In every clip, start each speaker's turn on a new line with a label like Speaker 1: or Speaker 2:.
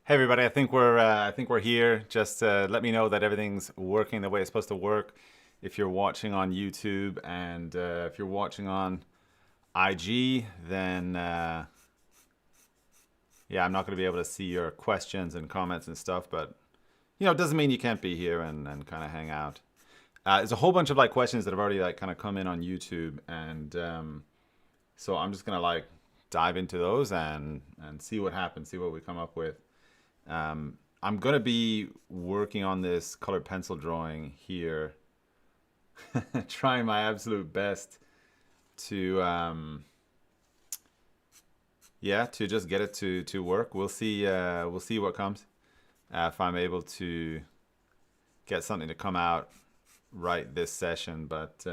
Speaker 1: Hey everybody, I think we're here. Just let me know that everything's working the way it's supposed to work. If you're watching on YouTube and if you're watching on IG, then yeah, I'm not going to be able to see your questions and comments and stuff. But it doesn't mean you can't be here and kind of hang out. There's a whole bunch of like questions that have already like kind of come in on YouTube, and so I'm just gonna like dive into those and see what happens, see what we come up with. I'm gonna be working on this colored pencil drawing here, trying my absolute best to yeah, to just get it to work. We'll see what comes. If I'm able to get something to come out right this session, but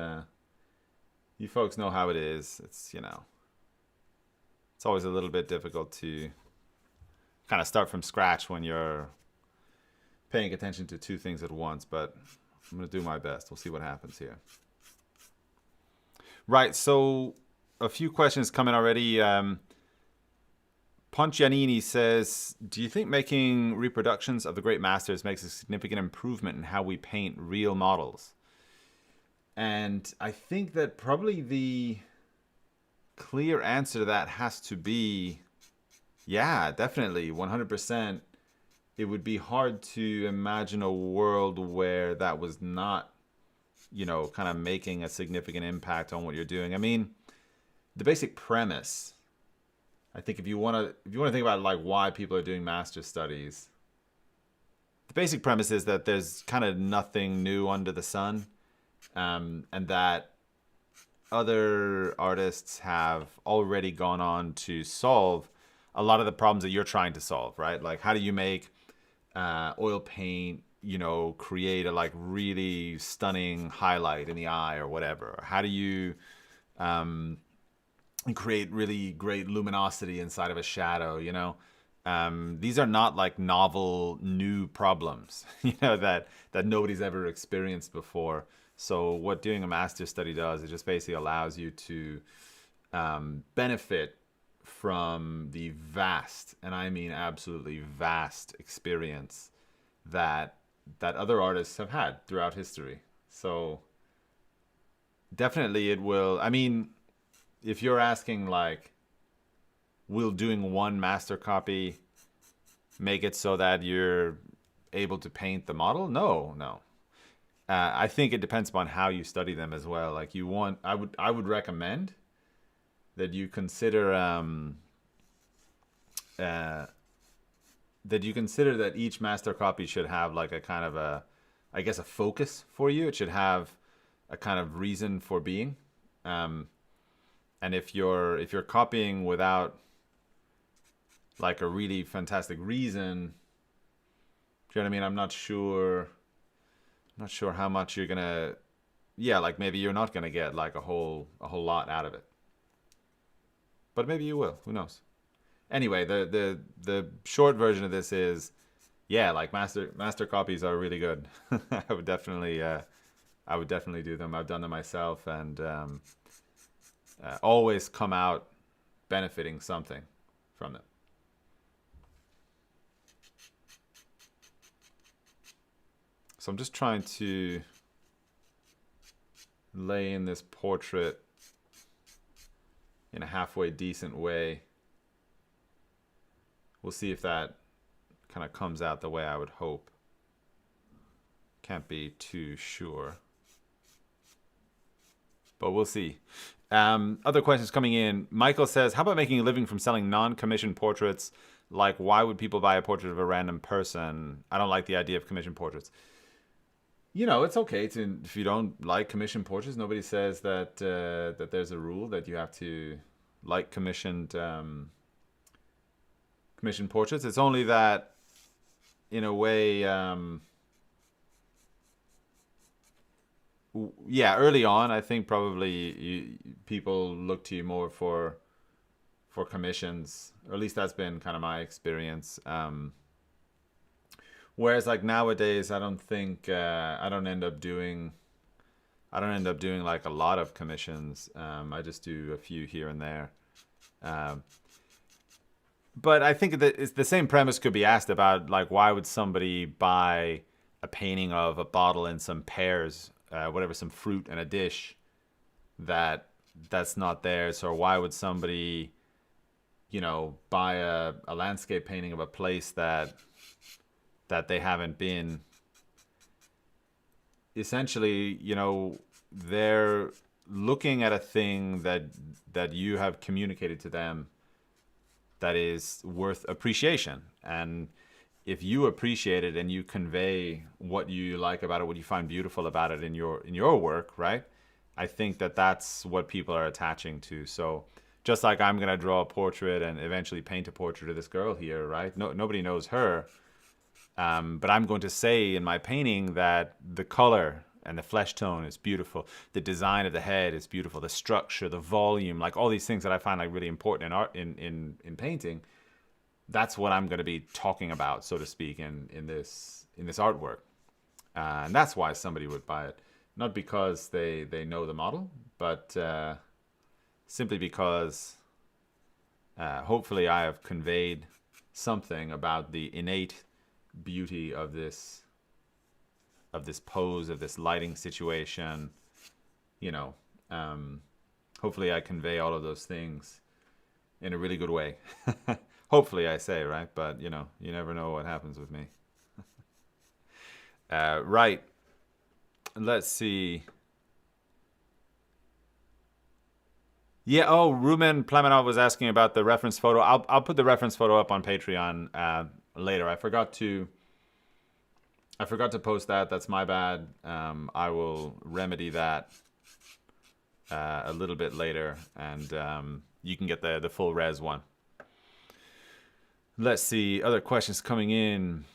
Speaker 1: you folks know how it is. It's always a little bit difficult to kind of start from scratch when you're paying attention to two things at once, but I'm going to do my best. We'll see what happens here. Right, so a few questions coming already. Ponchianini says, do you think making reproductions of the great masters makes a significant improvement in how we paint real models? And I think that probably the clear answer to that has to be, yeah, definitely, 100%. It would be hard to imagine a world where that was not, kind of making a significant impact on what you're doing. I mean, the basic premise, I think if you want to think about like why people are doing master studies, the basic premise is that there's kind of nothing new under the sun, and that other artists have already gone on to solve a lot of the problems that you're trying to solve, right? Like, how do you make oil paint, create a like really stunning highlight in the eye or whatever? Or how do you create really great luminosity inside of a shadow? These are not like novel new problems, that nobody's ever experienced before. So what doing a master study does, it just basically allows you to benefit from the vast, and I mean absolutely vast, experience that other artists have had throughout history. So definitely it will. I mean, if you're asking like, will doing one master copy make it so that you're able to paint the model? No, no. I think it depends upon how you study them as well. Like I would recommend that you consider that each master copy should have like a kind of I guess, a focus for you. It should have a kind of reason for being. And if you're copying without like a really fantastic reason, do you know what I mean? I'm not sure how much you're gonna, yeah, like maybe you're not gonna get like a whole lot out of it, but maybe you will. Who knows? Anyway, the short version of this is, yeah, like master copies are really good. I would definitely do them. I've done them myself, and always come out benefiting something from them. So I'm just trying to lay in this portrait in a halfway decent way. We'll see if that kind of comes out the way I would hope. Can't be too sure, but we'll see. Other questions coming in. Michael says, how about making a living from selling non-commissioned portraits? Like, why would people buy a portrait of a random person? I don't like the idea of commissioned portraits. It's okay if you don't like commissioned portraits. Nobody says that that there's a rule that you have to like commissioned portraits. It's only that, in a way, yeah, early on, I think probably people look to you more for commissions, or at least that's been kind of my experience. Whereas like nowadays, I don't think I don't end up doing like a lot of commissions. I just do a few here and there. But I think that it's the same premise could be asked about, like, why would somebody buy a painting of a bottle and some pears, whatever, some fruit and a dish that's not theirs? Or why would somebody, buy a landscape painting of a place that they haven't been? Essentially, they're looking at a thing that you have communicated to them that is worth appreciation. And if you appreciate it and you convey what you like about it, what you find beautiful about it in your work, right? I think that's what people are attaching to. So just like I'm going to draw a portrait and eventually paint a portrait of this girl here, right? Nobody knows her. But I'm going to say in my painting that the color and the flesh tone is beautiful. The design of the head is beautiful. The structure, the volume, like all these things that I find like really important in art, in painting. That's what I'm going to be talking about, so to speak, in this artwork. And that's why somebody would buy it. Not because they know the model, but simply because hopefully I have conveyed something about the innate beauty of this pose, of this lighting situation. Hopefully I convey all of those things in a really good way. Hopefully, I say, right? But you never know what happens with me. Right. Let's see. Yeah. Oh, Rumen Plamenov was asking about the reference photo. I'll put the reference photo up on Patreon later. I forgot to post that. That's my bad. I will remedy that a little bit later, and you can get the full res one. Let's see. Other questions coming in.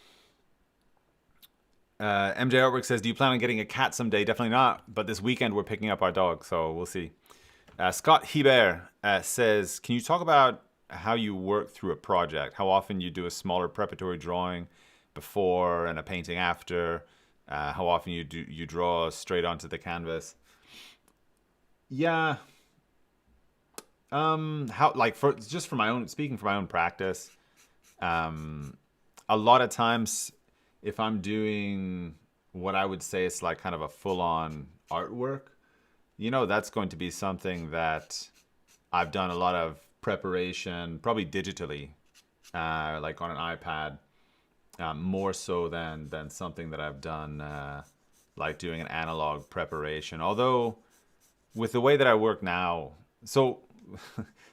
Speaker 1: MJ Artwork says, do you plan on getting a cat someday? Definitely not. But this weekend we're picking up our dog, so we'll see. Scott Hebert says, can you talk about how you work through a project? How often you do a smaller preparatory drawing before and a painting after? How often you draw straight onto the canvas? Yeah. Speaking for my own practice, a lot of times if I'm doing what I would say is like kind of a full-on artwork, that's going to be something that I've done a lot of preparation, probably digitally, like on an iPad, more so than something that I've done like doing an analog preparation. Although with the way that I work now, so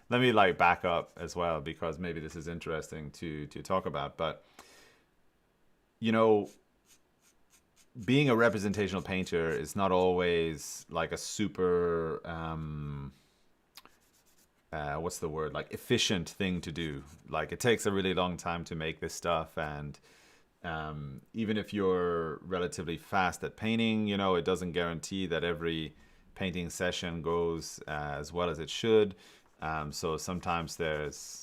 Speaker 1: let me like back up as well, because maybe this is interesting to talk about. But being a representational painter is not always like a super what's the word, like efficient thing to do. Like it takes a really long time to make this stuff, and even if you're relatively fast at painting, it doesn't guarantee that every painting session goes as well as it should. So sometimes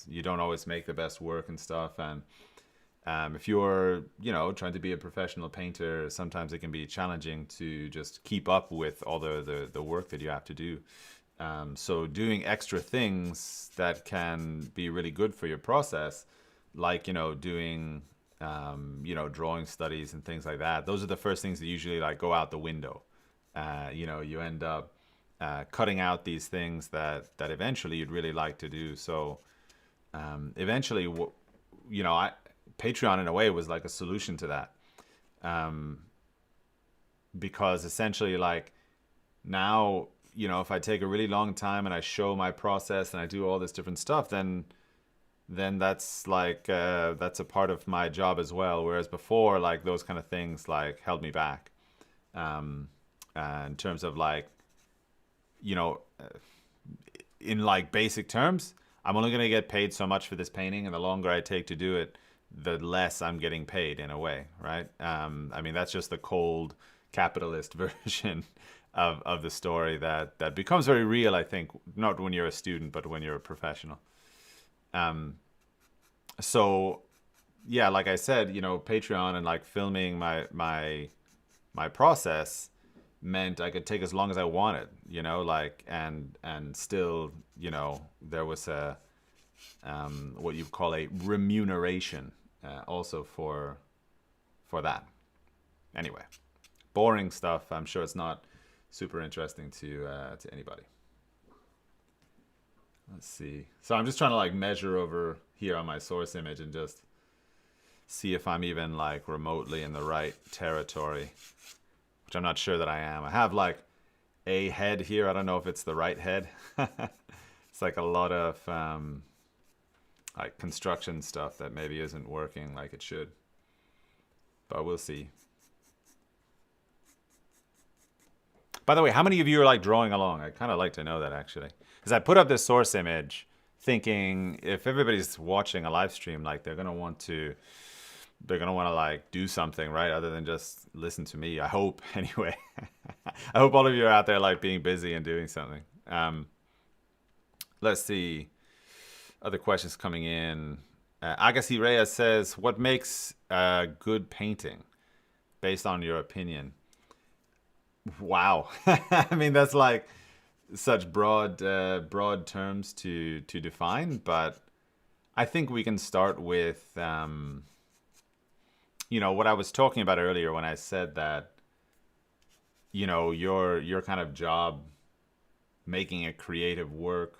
Speaker 1: you don't always make the best work and stuff. And if you're, trying to be a professional painter, sometimes it can be challenging to just keep up with all the work that you have to do. So doing extra things that can be really good for your process, like, doing, drawing studies and things like that. Those are the first things that usually like go out the window. You end up cutting out these things that eventually you'd really like to do. So eventually, Patreon in a way was like a solution to that, because essentially, like, now, if I take a really long time and I show my process and I do all this different stuff, then that's like that's a part of my job as well. Whereas before, like, those kind of things like held me back, in terms of like, in like basic terms, I'm only going to get paid so much for this painting, and the longer I take to do it, the less I'm getting paid, in a way, right? I mean, that's just the cold capitalist version of the story that becomes very real, I think, not when you're a student, but when you're a professional. So yeah, like I said, Patreon and like filming my process meant I could take as long as I wanted, like, and still, there was a what you call a remuneration also for that. Anyway, boring stuff. I'm sure it's not super interesting to anybody. Let's see. So I'm just trying to like measure over here on my source image and just see if I'm even like remotely in the right territory, which I'm not sure that I am. I have like a head here. I don't know if it's the right head. It's like a lot of like construction stuff that maybe isn't working like it should, but we'll see. By the way, how many of you are like drawing along? I'd kind of like to know that actually, because I put up this source image thinking if everybody's watching a live stream, like they're gonna want to like do something, right? Other than just listen to me. I hope anyway. I hope all of you are out there like being busy and doing something. Let's see. Other questions coming in. Agassi Reyes says, "What makes a good painting, based on your opinion?" Wow. I mean, that's like such broad terms to define, but I think we can start with what I was talking about earlier when I said that your kind of job making a creative work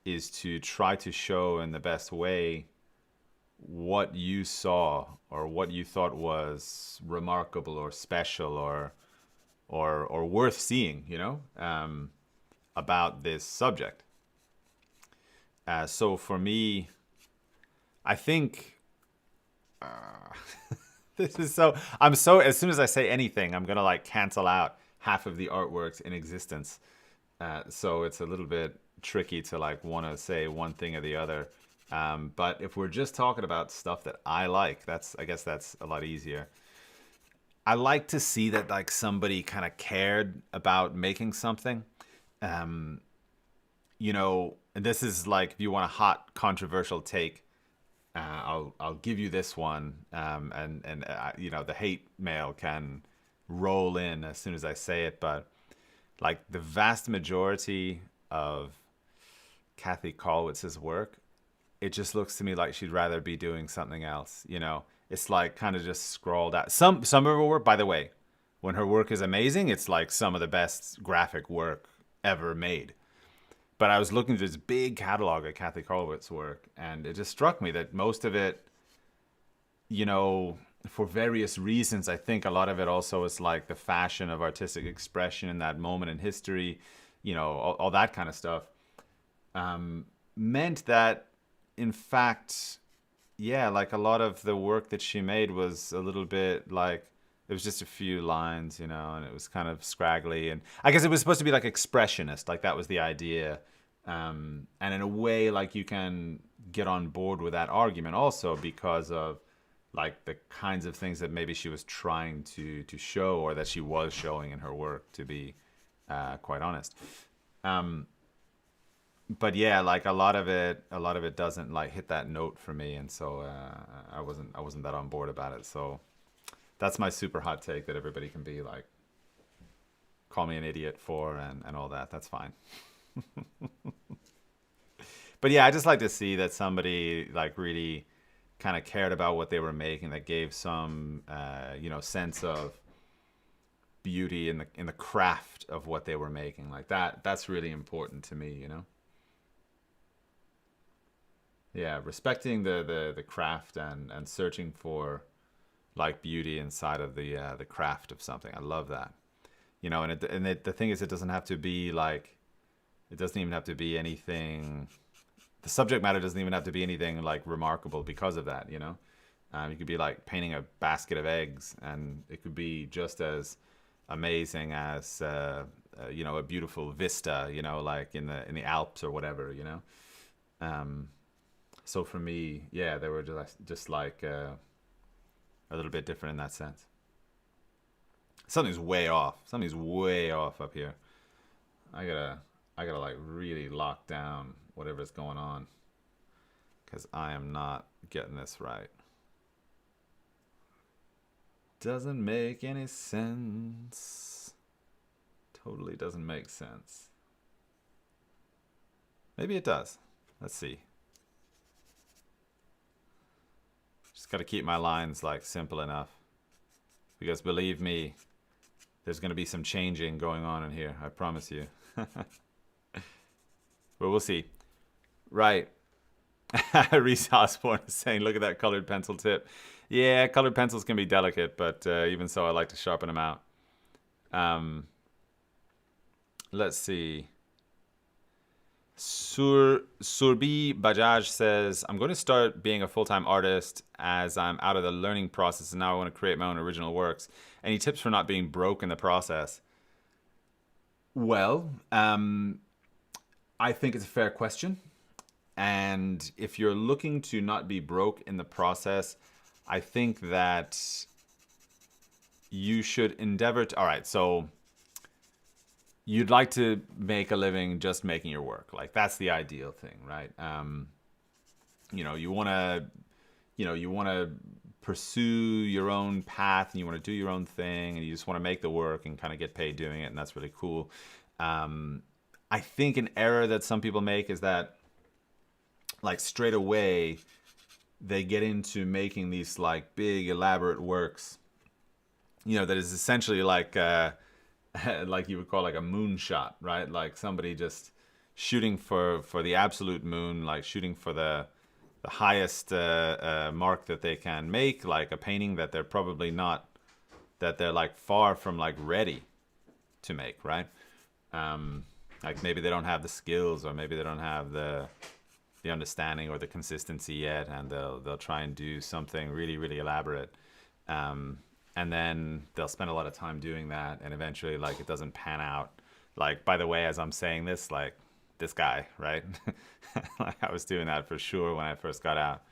Speaker 1: is to try to show in the best way what you saw or what you thought was remarkable or special or worth seeing, about this subject. So for me, I think this is as soon as I say anything, I'm gonna like cancel out half of the artworks in existence. So it's a little bit tricky to like want to say one thing or the other. But if we're just talking about stuff that I like, I guess that's a lot easier. I like to see that like somebody kind of cared about making something. And this is like, if you want a hot controversial take, I'll give you this one. And the hate mail can roll in as soon as I say it. But like the vast majority of Kathy Kolwitz's work, it just looks to me like she'd rather be doing something else, It's like kind of just scrawled out. Some of her work, by the way, when her work is amazing, it's like some of the best graphic work ever made. But I was looking through this big catalog of Kathy Kolwitz's work, and it just struck me that most of it, for various reasons, I think a lot of it also is like the fashion of artistic expression in that moment in history, all that kind of stuff, meant that, in fact, yeah, like a lot of the work that she made was a little bit like, it was just a few lines, and it was kind of scraggly. And I guess it was supposed to be like expressionist, like that was the idea. And in a way, like you can get on board with that argument also because of like the kinds of things that maybe she was trying to show or that she was showing in her work, to be quite honest. But yeah, like a lot of it doesn't like hit that note for me, and so I wasn't that on board about it. So that's my super hot take that everybody can be like, call me an idiot for and all that. That's fine. But yeah, I just like to see that somebody like really kind of cared about what they were making, that gave some sense of beauty in the craft of what they were making. Like that's really important to me, Yeah, respecting the craft and searching for like beauty inside of the craft of something. I love that. The thing is, it doesn't have to be like, it doesn't even have to be anything. The subject matter doesn't even have to be anything like remarkable because of that. You could be like painting a basket of eggs, and it could be just as amazing as a beautiful vista. Like in the Alps or whatever. So for me, yeah, they were just like a little bit different in that sense. Something's way off. Something's way off up here. I gotta like really lock down whatever's going on, because I am not getting this right. Doesn't make any sense. Totally doesn't make sense. Maybe it does. Let's see. Just got to keep my lines like simple enough. Because believe me, there's going to be some changing going on in here. I promise you. But we'll see. Right. Reese Osborne is saying, look at that colored pencil tip. Yeah, colored pencils can be delicate, but even so, I like to sharpen them out. Let's see. Surbi Bajaj says, I'm going to start being a full-time artist as I'm out of the learning process and now I want to create my own original works. Any tips for not being broke in the process? Well, I think it's a fair question. And if you're looking to not be broke in the process, I think that you should endeavor to... All right, so you'd like to make a living just making your work. Like, that's the ideal thing, right? You want to pursue your own path and you want to do your own thing and you just want to make the work and kind of get paid doing it, and that's really cool. I think an error that some people make is that, like, straight away they get into making these like big elaborate works, that is essentially like like you would call like a moonshot, right? Like somebody just shooting for the absolute moon, like shooting for the highest mark that they can make, like a painting that they're probably not, that they're like far from like ready to make, right? Like maybe they don't have the skills, or maybe they don't have the understanding or the consistency yet, and they'll try and do something really, really elaborate. And then they'll spend a lot of time doing that, and eventually, like, it doesn't pan out. Like, by the way, as I'm saying this, like, this guy, right? Like, I was doing that for sure when I first got out.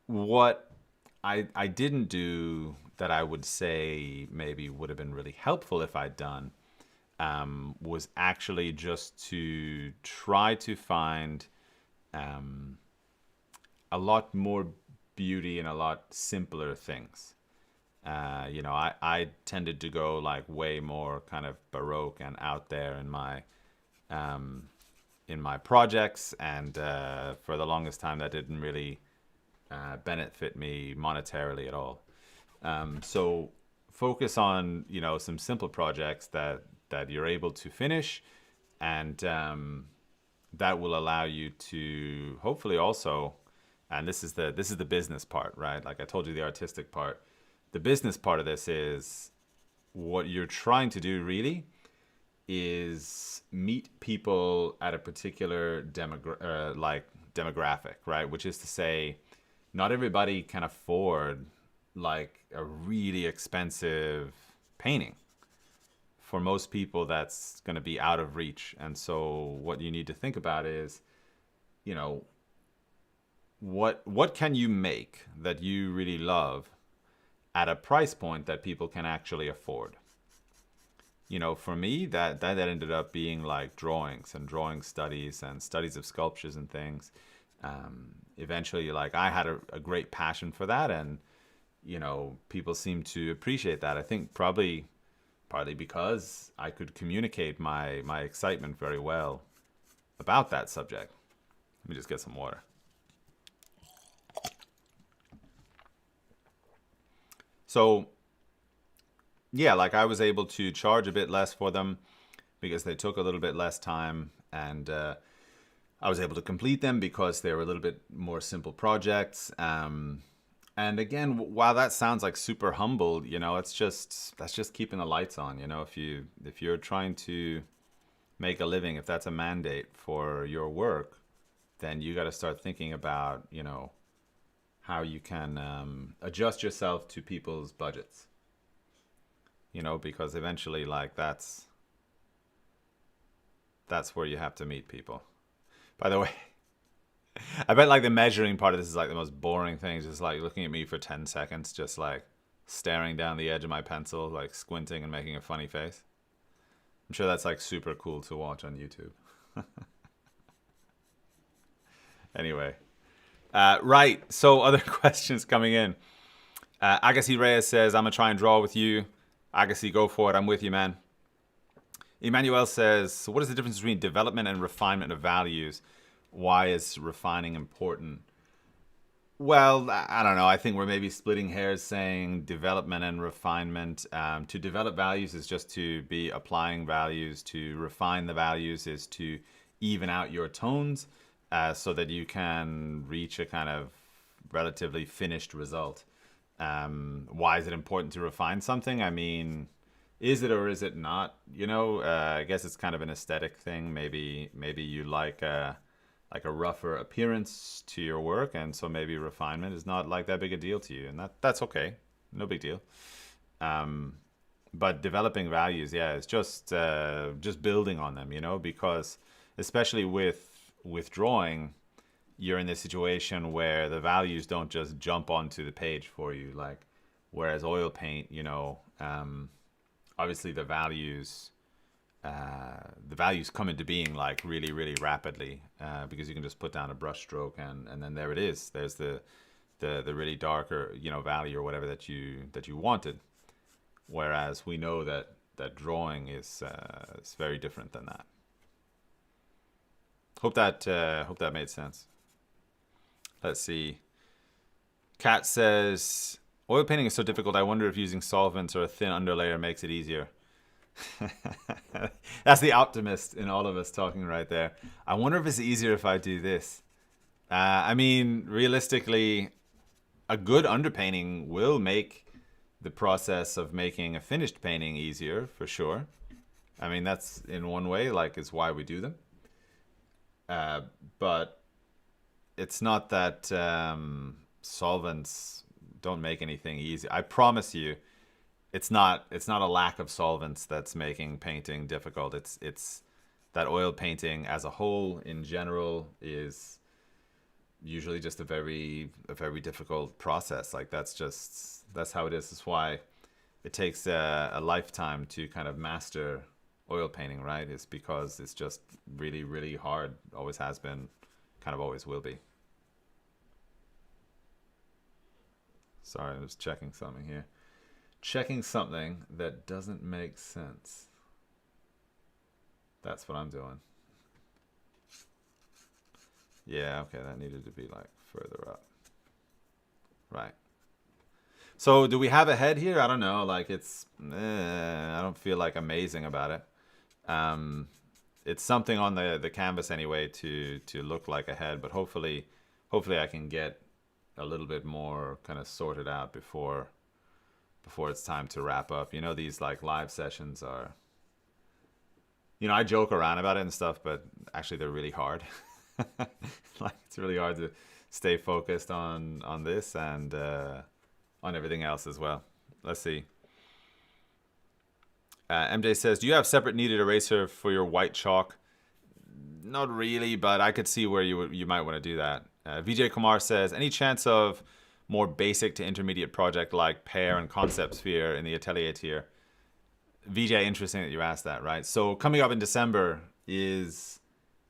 Speaker 1: What I didn't do that I would say maybe would have been really helpful if I'd done was actually just to try to find a lot more beauty in a lot simpler things. I tended to go like way more kind of Baroque and out there in my projects, and for the longest time that didn't really benefit me monetarily at all. So focus on some simple projects that you're able to finish, and that will allow you to hopefully also, and this is the business part, right? Like I told you, the artistic part. The business part of this is what you're trying to do really is meet people at a particular demographic, right? Which is to say, not everybody can afford like a really expensive painting. For most people, that's going to be out of reach. And so what you need to think about is, what can you make that you really love at a price point that people can actually afford? For me, that ended up being like drawings and drawing studies and studies of sculptures and things. Eventually, like I had a great passion for that, and people seem to appreciate that. I think partly because I could communicate my excitement very well about that subject. Let me just get some water. So, yeah, like I was able to charge a bit less for them because they took a little bit less time, and I was able to complete them because they were a little bit more simple projects. And again, while that sounds like super humble, that's just keeping the lights on. If you're trying to make a living, if that's a mandate for your work, then you got to start thinking about how you can adjust yourself to people's budgets. Because eventually, like that's where you have to meet people. By the way, I bet like the measuring part of this is like the most boring thing. Just like looking at me for 10 seconds, just like staring down the edge of my pencil, like squinting and making a funny face. I'm sure that's like super cool to watch on YouTube. Anyway. Right, so other questions coming in. Agassi Reyes says, I'm going to try and draw with you. Agassi, go for it. I'm with you, man. Emmanuel says, so what is the difference between development and refinement of values? Why is refining important? Well, I don't know. I think we're maybe splitting hairs saying development and refinement. To develop values is just to be applying values. To refine the values is to even out your tones so that you can reach a kind of relatively finished result. Why is it important to refine something? I mean, is it or is it not? I guess it's kind of an aesthetic thing. Maybe you like a rougher appearance to your work, and so maybe refinement is not like that big a deal to you, and that's okay, no big deal. Um, but developing values, yeah, it's just building on them, because especially with drawing, you're in this situation where the values don't just jump onto the page for you, like whereas oil paint, obviously the values come into being like really, really rapidly because you can just put down a brush stroke and then there it is. There's the really darker value or whatever that you wanted. Whereas we know that drawing is very different than that. Hope that made sense. Let's see. Kat says, oil painting is so difficult. I wonder if using solvents or a thin underlayer makes it easier. That's the optimist in all of us talking right there. I wonder if it's easier if I do this. I mean, realistically, a good underpainting will make the process of making a finished painting easier, for sure. I mean, that's in one way, like, is why we do them. But it's not that solvents don't make anything easy. I promise you, it's not a lack of solvents that's making painting difficult. It's that oil painting as a whole in general is usually just a very difficult process. Like that's how it is. That's why it takes a lifetime to kind of master oil painting, right? It's because it's just really, really hard. Always has been, kind of always will be. Sorry, I'm just checking something here. Checking something that doesn't make sense. That's what I'm doing. Yeah, okay, that needed to be like further up. Right. So do we have a head here? I don't know. Like I don't feel like amazing about it. It's something on the canvas anyway to look like a head, but hopefully I can get a little bit more kind of sorted out before it's time to wrap up. These like live sessions are, I joke around about it and stuff, but actually they're really hard. Like it's really hard to stay focused on this and on everything else as well. Let's see. MJ says, do you have separate kneaded eraser for your white chalk? Not really, but I could see where you might want to do that. VJ Kumar says, any chance of more basic to intermediate project like Pear and Concept Sphere in the Atelier tier? VJ, interesting that you asked that, right? So coming up in December is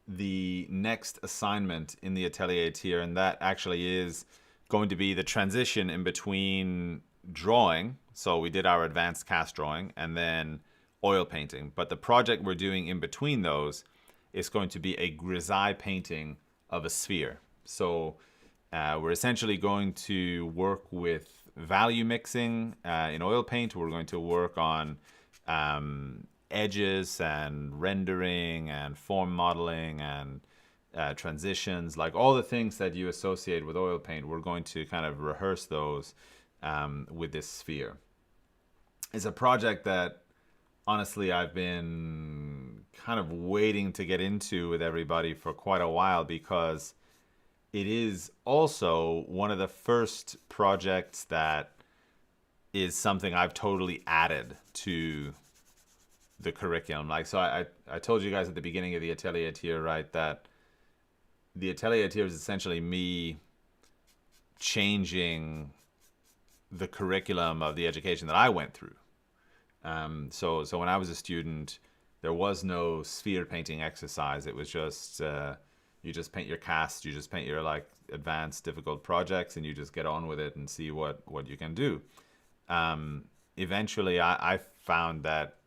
Speaker 1: the next assignment in the Atelier tier, and that actually is going to be the transition in between drawing. So we did our advanced cast drawing and then oil painting. But the project we're doing in between those is going to be a grisaille painting of a sphere. So we're essentially going to work with value mixing in oil paint. We're going to work on edges and rendering and form modeling and transitions, like all the things that you associate with oil paint. We're going to kind of rehearse those with this sphere. It's a project that honestly I've been kind of waiting to get into with everybody for quite a while, because it is also one of the first projects that is something I've totally added to the curriculum. Like, so I told you guys at the beginning of the Atelier tier, right, that the Atelier tier is essentially me changing the curriculum of the education that I went through. So when I was a student, there was no sphere painting exercise. It was just you just paint your cast, you just paint your like advanced difficult projects, and you just get on with it and see what you can do. Eventually, I found that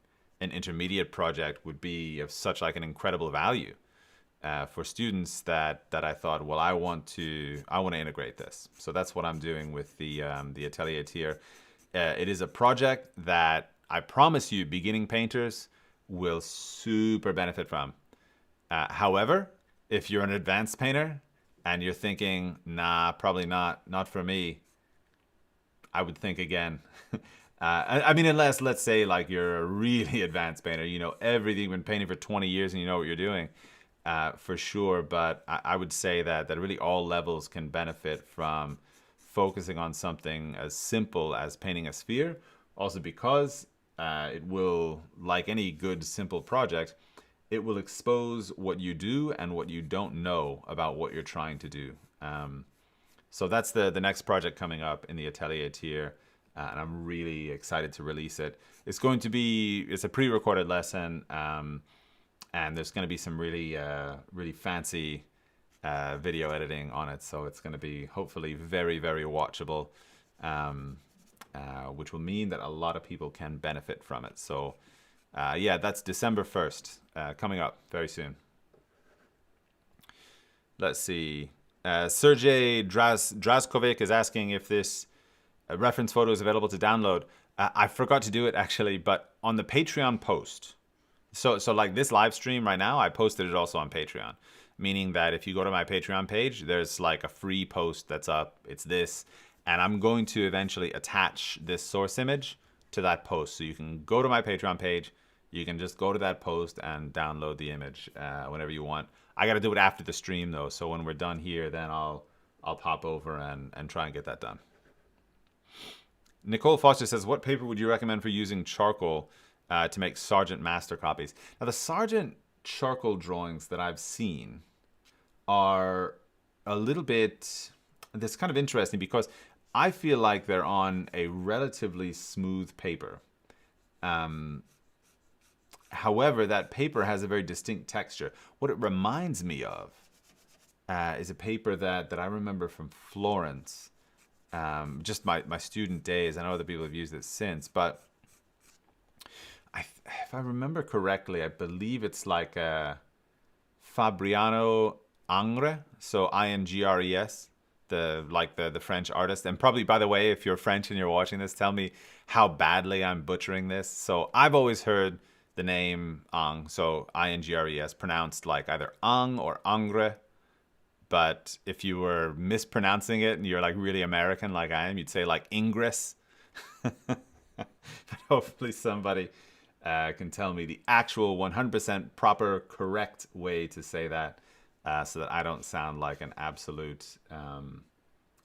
Speaker 1: an intermediate project would be of such like an incredible value, for students that I thought, well, I want to integrate this. So that's what I'm doing with the Atelier tier. It is a project that I promise you, beginning painters will super benefit from. However, if you're an advanced painter and you're thinking, nah, probably not for me, I would think again. I mean, unless, let's say, like, you're a really advanced painter, you know everything, you've been painting for 20 years and you know what you're doing, for sure. But I would say that really all levels can benefit from focusing on something as simple as painting a sphere. Also because it will, like any good simple project, it will expose what you do and what you don't know about what you're trying to do. So that's the next project coming up in the Atelier tier, and I'm really excited to release it. It's a pre-recorded lesson, and there's going to be some really fancy video editing on it. So it's going to be hopefully very, very watchable, which will mean that a lot of people can benefit from it. So yeah, that's December 1st, coming up very soon. Let's see. Sergey Drazkovic is asking if this reference photo is available to download. I forgot to do it actually, but on the Patreon post. So like this live stream right now, I posted it also on Patreon. Meaning that if you go to my Patreon page, there's like a free post that's up. It's this. And I'm going to eventually attach this source image to that post. So you can go to my Patreon page. You can just go to that post and download the image whenever you want. I got to do it after the stream though. So when we're done here, then I'll pop over and try and get that done. Nicole Foster says, what paper would you recommend for using charcoal to make Sargent master copies? Now the Sargent charcoal drawings that I've seen are a little bit, that's kind of interesting because I feel like they're on a relatively smooth paper. However, that paper has a very distinct texture. What it reminds me of is a paper that I remember from Florence, just my student days. I know other people have used it since, but if I remember correctly, I believe it's like a Fabriano Ingres, so Ingres, the French artist. And probably, by the way, if you're French and you're watching this, tell me how badly I'm butchering this. So I've always heard the name Ang, so Ingres, pronounced like either Ang or Ingres. But if you were mispronouncing it and you're like really American like I am, you'd say like Ingres. But hopefully somebody can tell me the actual 100% proper, correct way to say that, so that I don't sound like an absolute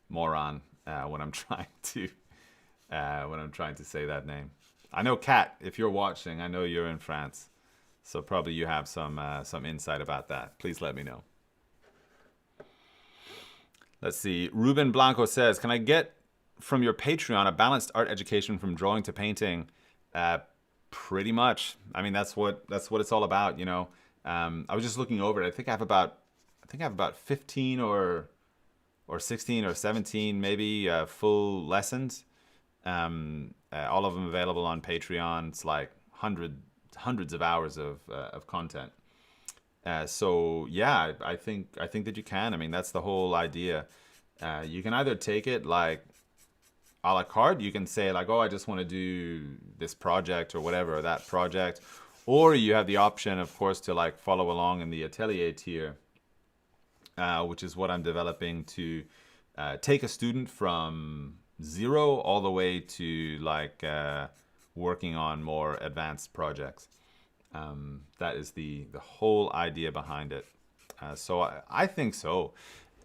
Speaker 1: moron when I'm trying to say that name. I know, Kat, if you're watching, I know you're in France, so probably you have some insight about that. Please let me know. Let's see. Ruben Blanco says, can I get from your Patreon a balanced art education from drawing to painting? Pretty much. I mean, that's what it's all about, you know. I was just looking over it. I think I have about 15 or 16 or 17 maybe full lessons. All of them available on Patreon. It's like hundreds of hours of content. So yeah, I think that you can. I mean, that's the whole idea. You can either take it like a la carte. You can say like, oh, I just want to do this project or whatever, or that project. Or you have the option, of course, to like follow along in the Atelier tier, which is what I'm developing to take a student from 0 all the way to like working on more advanced projects. That is the whole idea behind it. So I think so.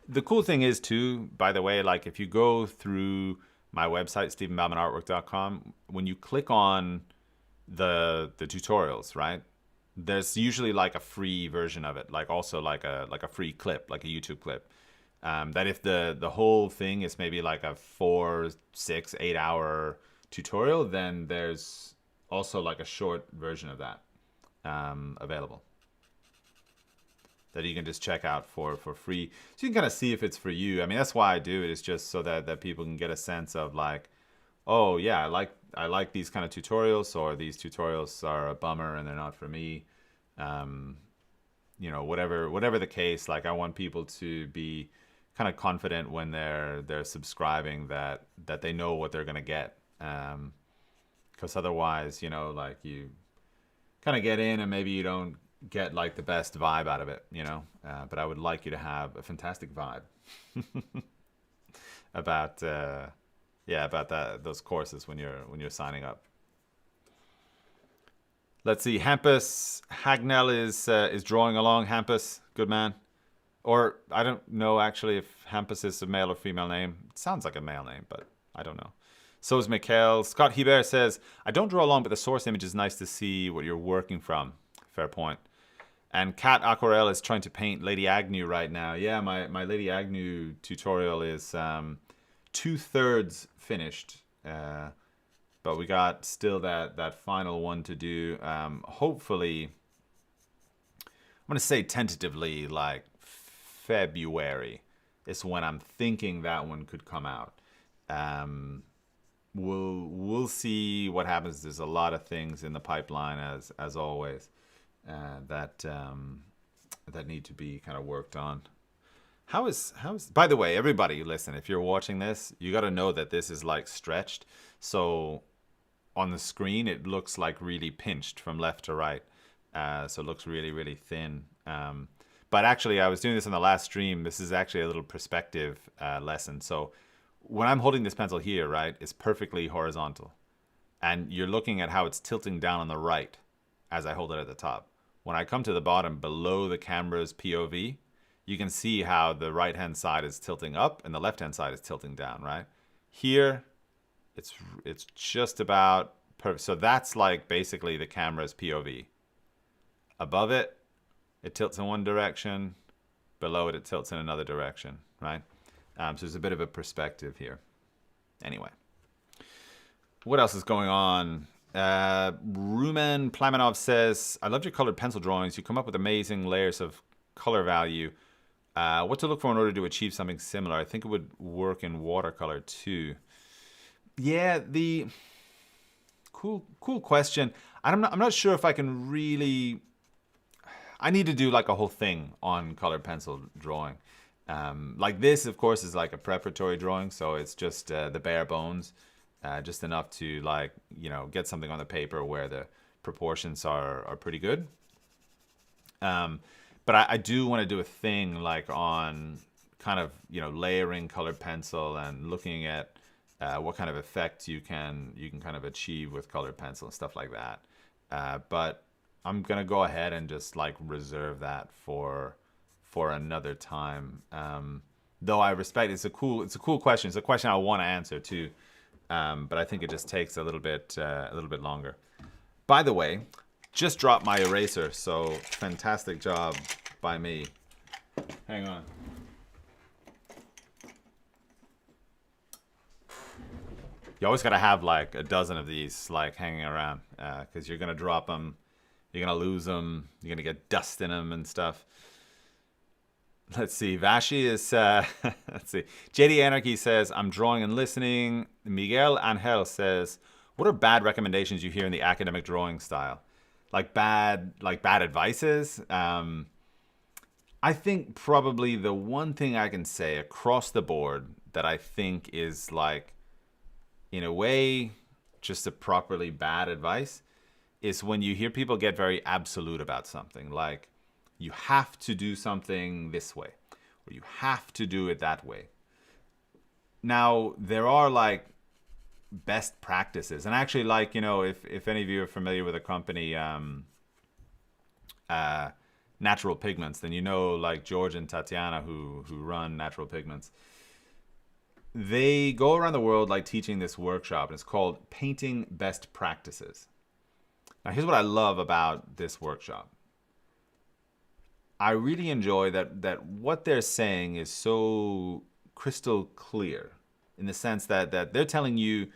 Speaker 1: The cool thing is too, by the way, like if you go through my website, stephenbaumanartwork.com, when you click on the tutorials, right, there's usually like a free version of it, like also like a free clip, like a YouTube clip. That if the whole thing is maybe like a 4, 6, 8 hour tutorial, then there's also like a short version of that available that you can just check out for free, so you can kind of see if it's for you. I mean, that's why I do it, is just so that people can get a sense of like, oh yeah, I like these kind of tutorials, or these tutorials are a bummer and they're not for me. you know, whatever the case, like I want people to be kind of confident when they're subscribing that they know what they're gonna get. Because otherwise, you know, like you kind of get in and maybe you don't get like the best vibe out of it, you know. But I would like you to have a fantastic vibe about about those courses when you're signing up. Let's see. Hampus Hagnell is drawing along. Hampus, good man. Or I don't know actually if Hampus is a male or female name. It sounds like a male name, but I don't know. So is Mikhail. Scott Hebert says, I don't draw along, but the source image is nice to see what you're working from. Fair point. And Kat Aquarelle is trying to paint Lady Agnew right now. Yeah, my Lady Agnew tutorial is 2/3 finished. But we got still that final one to do. Hopefully, I'm going to say tentatively like February is when I'm thinking that one could come out. We'll see what happens. There's a lot of things in the pipeline as always that need to be kind of worked on. How is by the way, everybody listen, if you're watching this, you got to know that this is like stretched. So on the screen it looks like really pinched from left to right. So it looks really, really thin. But actually I was doing this on the last stream. This is actually a little perspective lesson. So when I'm holding this pencil here, right, it's perfectly horizontal. And you're looking at how it's tilting down on the right as I hold it at the top. When I come to the bottom below the camera's POV, you can see how the right-hand side is tilting up and the left-hand side is tilting down, right? Here, it's just about perfect. So that's like basically the camera's POV. Above it, it tilts in one direction. Below it, it tilts in another direction, right? So there's a bit of a perspective here. Anyway, what else is going on? Rumen Plamanov says, I loved your colored pencil drawings. You come up with amazing layers of color value. What to look for in order to achieve something similar? I think it would work in watercolor too. Yeah, the cool question. I'm not sure if I can really. I need to do like a whole thing on colored pencil drawing. Like this, of course, is like a preparatory drawing, so it's just the bare bones, just enough to like, you know, get something on the paper where the proportions are pretty good. But I do want to do a thing like on kind of, you know, layering colored pencil and looking at what kind of effect you can kind of achieve with colored pencil and stuff like that. But I'm gonna go ahead and just like reserve that for another time. Though I respect it's a cool question. It's a question I want to answer too. But I think it just takes a little bit longer. By the way, just dropped my eraser, so fantastic job by me. Hang on. You always gotta have like a dozen of these like hanging around, because you're gonna drop them, you're gonna lose them, you're gonna get dust in them and stuff. Let's see. Vashi is, let's see. JD Anarchy says, I'm drawing and listening. Miguel Angel says, what are bad recommendations you hear in the academic drawing style? Like bad advices? I think probably the one thing I can say across the board that I think is like, in a way, just a properly bad advice is when you hear people get very absolute about something. Like, you have to do something this way, or you have to do it that way. Now, there are like best practices. And actually, like, you know, if any of you are familiar with a company, Natural Pigments, then you know like George and Tatiana who run Natural Pigments. They go around the world like teaching this workshop, and it's called Painting Best Practices. Now, here's what I love about this workshop. I really enjoy that what they're saying is so crystal clear in the sense that they're telling you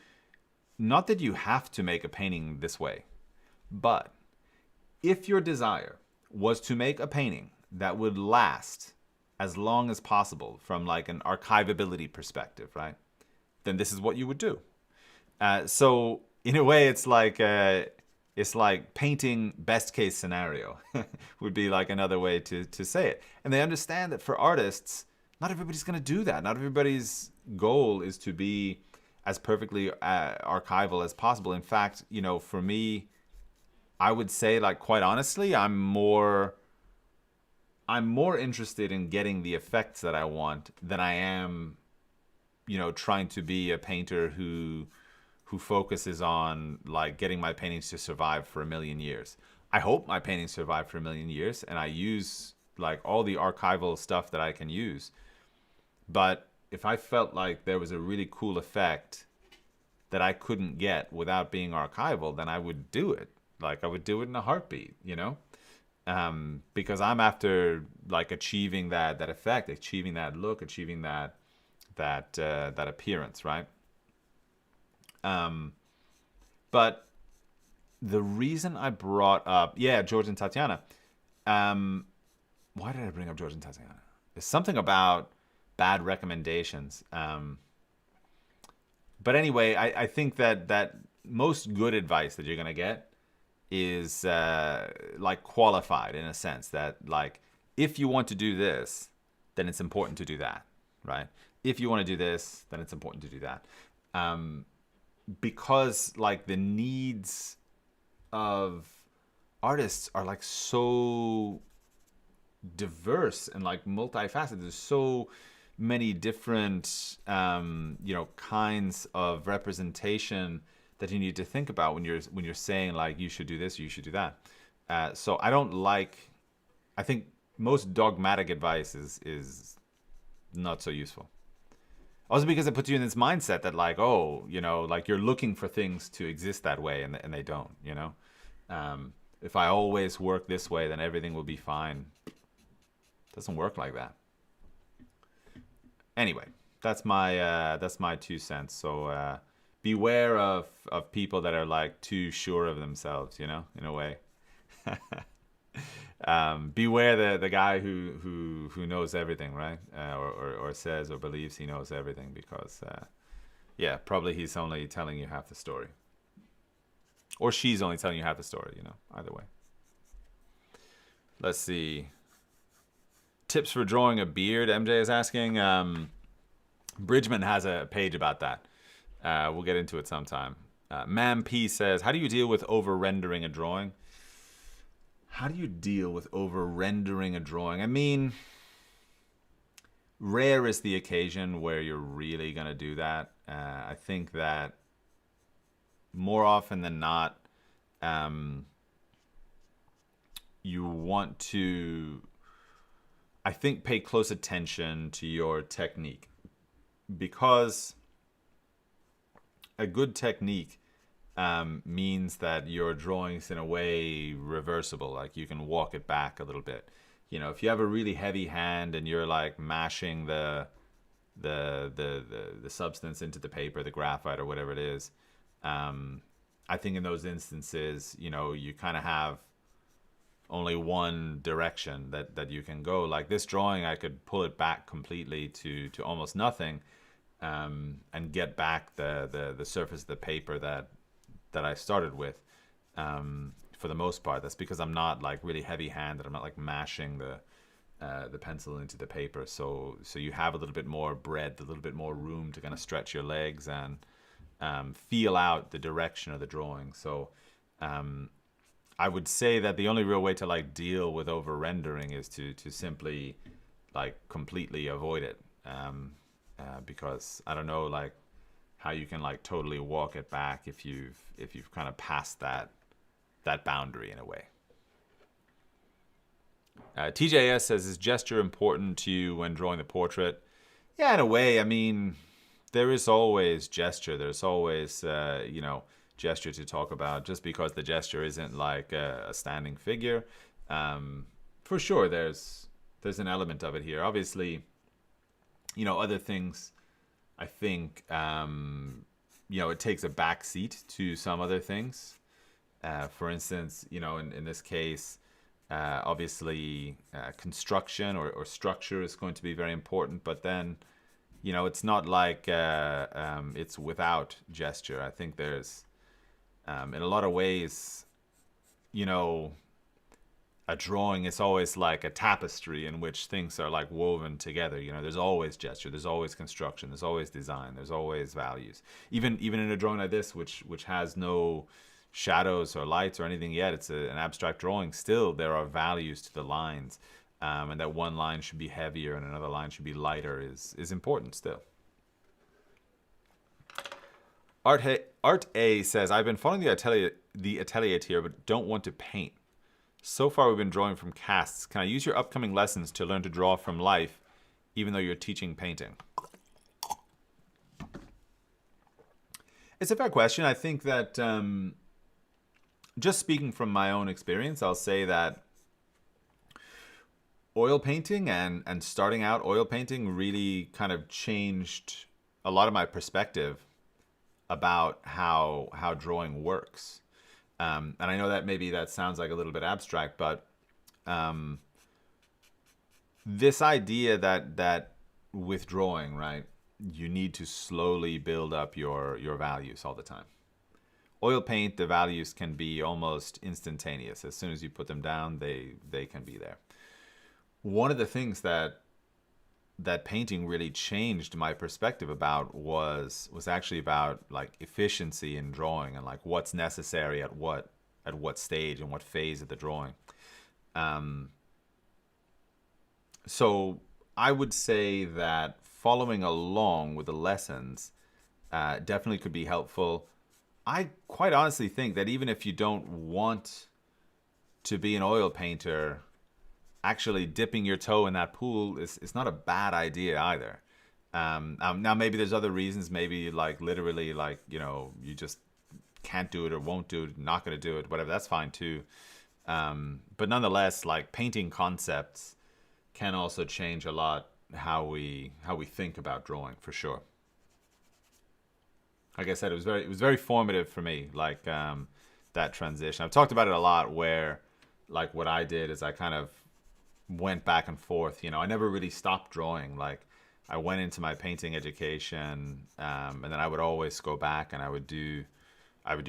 Speaker 1: not that you have to make a painting this way, but if your desire was to make a painting that would last as long as possible from like an archivability perspective, right? Then this is what you would do. So in a way, it's like It's like painting best case scenario would be like another way to say it. And they understand that for artists, not everybody's going to do that. Not everybody's goal is to be as perfectly archival as possible. In fact, for me, I would say, like, quite honestly, I'm more interested in getting the effects that I want than I am, trying to be a painter who focuses on like getting my paintings to survive for a million years. I hope my paintings survive for a million years, and I use like all the archival stuff that I can use. But if I felt like there was a really cool effect that I couldn't get without being archival, then I would do it. Like, I would do it in a heartbeat, because I'm after like achieving that effect, achieving that look, achieving that appearance, right? But the reason I brought up, George and Tatiana. Why did I bring up George and Tatiana? There's something about bad recommendations. But anyway, I think that most good advice that you're gonna get is like qualified, in a sense that, like, if you want to do this, then it's important to do that, right? If you want to do this, then it's important to do that. Because like the needs of artists are like so diverse and like multifaceted. There's so many different kinds of representation that you need to think about when you're saying like you should do this or you should do that. So I think most dogmatic advice is not so useful. Also because it puts you in this mindset that like, like you're looking for things to exist that way, and they don't, If I always work this way, then everything will be fine. It doesn't work like that. Anyway, that's my 2 cents. So beware of people that are like too sure of themselves, in a way. Beware the guy who knows everything, right? Or says or believes he knows everything, because probably he's only telling you half the story, or she's only telling you half the story. Either way. Let's see. Tips for drawing a beard, MJ is asking. Bridgman has a page about that. We'll get into it sometime. Mam P says, how do you deal with over-rendering a drawing? How do you deal with over-rendering a drawing? I mean, rare is the occasion where you're really going to do that. I think that more often than not, you want to, I think, pay close attention to your technique, because a good technique means that your drawing's in a way reversible. Like you can walk it back a little bit. If you have a really heavy hand and you're like mashing the substance into the paper, the graphite or whatever it is, I think in those instances, you kind of have only one direction that you can go. Like this drawing, I could pull it back completely to almost nothing, and get back the surface of the paper that I started with, for the most part. That's because I'm not like really heavy-handed. I'm not like mashing the pencil into the paper. So you have a little bit more breadth, a little bit more room to kind of stretch your legs and feel out the direction of the drawing. So I would say that the only real way to like deal with over-rendering is to simply like completely avoid it, because I don't know like how you can like totally walk it back if you've kind of passed that boundary in a way. TJS says, is gesture important to you when drawing the portrait? Yeah, in a way. I mean, there is always gesture. There's always gesture to talk about, just because the gesture isn't like a standing figure. For sure, there's an element of it here. Obviously, other things, I think, it takes a back seat to some other things. For instance, in this case, obviously construction or structure is going to be very important, but then, it's not like it's without gesture. I think there's, in a lot of ways, you know, a drawing is always like a tapestry in which things are like woven together. You know, there's always gesture, there's always construction, there's always design, there's always values. Even in a drawing like this, which has no shadows or lights or anything yet, it's an abstract drawing. Still, there are values to the lines, and that one line should be heavier and another line should be lighter is important still. Art A says, I've been following the atelier here, but don't want to paint. So far, we've been drawing from casts. Can I use your upcoming lessons to learn to draw from life, even though you're teaching painting? It's a fair question. I think that just speaking from my own experience, I'll say that oil painting and starting out oil painting really kind of changed a lot of my perspective about how drawing works. And I know that maybe that sounds like a little bit abstract, but this idea that with drawing, right, you need to slowly build up your values all the time. Oil paint, the values can be almost instantaneous. As soon as you put them down, they can be there. One of the things that painting really changed my perspective about was actually about like efficiency in drawing and like what's necessary at what stage and what phase of the drawing. So I would say that following along with the lessons definitely could be helpful. I quite honestly think that even if you don't want to be an oil painter, actually dipping your toe in that pool is not a bad idea either. Now maybe there's other reasons, maybe like literally like, you know, you just can't do it or won't do it, not going to do it, whatever, that's fine too. But nonetheless, like painting concepts can also change a lot how we think about drawing, for sure. Like I said, it was very formative for me, like that transition. I've talked about it a lot where like what I did is I kind of went back and forth. You know, I never really stopped drawing. Like I went into my painting education, and then I would always go back and I would do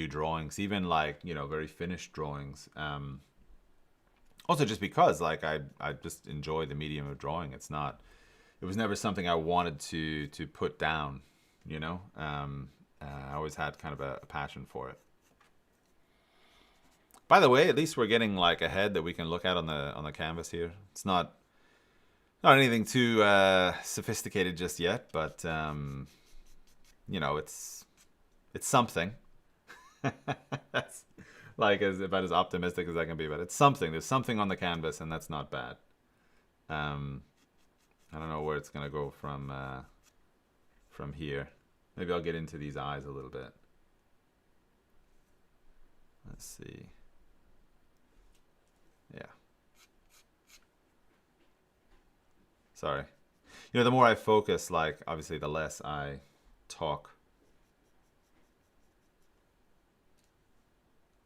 Speaker 1: drawings, even like, you know, very finished drawings. Also just because like I just enjoy the medium of drawing. It was never something I wanted to put down, you know. I always had kind of a passion for it. By the way, at least we're getting like a head that we can look at on the canvas here. It's not anything too sophisticated just yet, but you know, it's something. That's like about as optimistic as I can be, but it's something. There's something on the canvas, and that's not bad. I don't know where it's gonna go from here. Maybe I'll get into these eyes a little bit. Let's see. Yeah. Sorry. You know, the more I focus, like, obviously, the less I talk.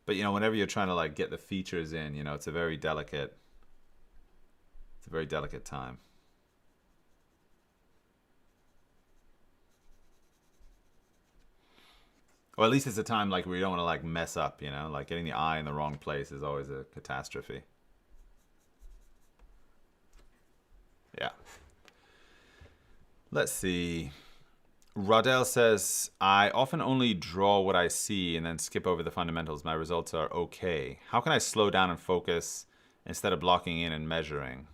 Speaker 1: But, you know, whenever you're trying to, like, get the features in, you know, it's a very delicate time. Or at least it's a time, like, where you don't want to, like, mess up, you know? Like, getting the eye in the wrong place is always a catastrophe. Yeah. Let's see. Rodell says, I often only draw what I see and then skip over the fundamentals. My results are okay. How can I slow down and focus instead of blocking in and measuring?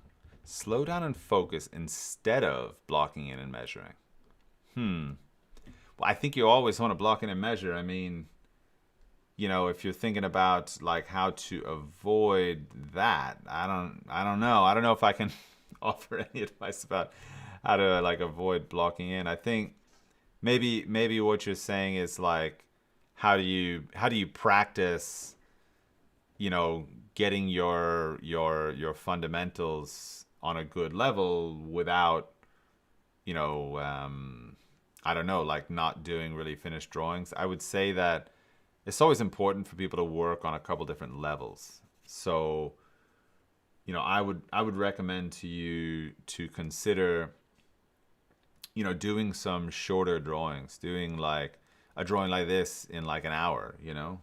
Speaker 1: Slow down and focus instead of blocking in and measuring. Well, I think you always want to block in and measure. I mean, you know, if you're thinking about like how to avoid that, I don't know. I don't know if I can offer any advice about how to like avoid blocking in. I think maybe what you're saying is like how do you practice, you know, getting your fundamentals on a good level without, you know, I don't know, like not doing really finished drawings. I would say that it's always important for people to work on a couple different levels. So, you know, I would recommend to you to consider, you know, doing some shorter drawings, doing like a drawing like this in like an hour, you know,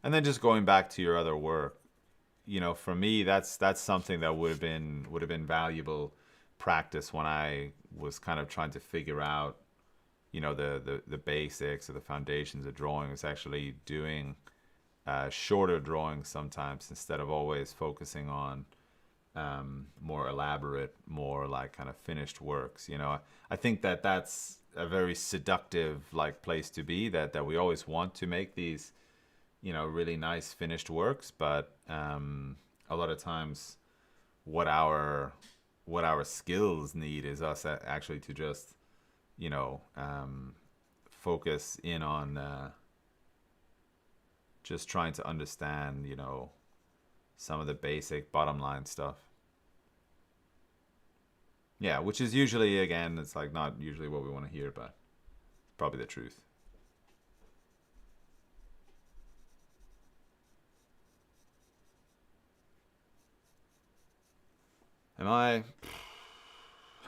Speaker 1: And then just going back to your other work, you know, for me, that's something that would have been valuable practice when I was kind of trying to figure out, you know, the basics or the foundations of drawing. Is actually doing shorter drawings sometimes instead of always focusing on more elaborate, more like kind of finished works. You know, I think that that's a very seductive like place to be. That we always want to make these, you know, really nice finished works, but a lot of times what our skills need is us actually to just, you know, focus in on just trying to understand, you know, some of the basic bottom line stuff. Yeah, which is usually, again, it's like not usually what we want to hear, but probably the truth. How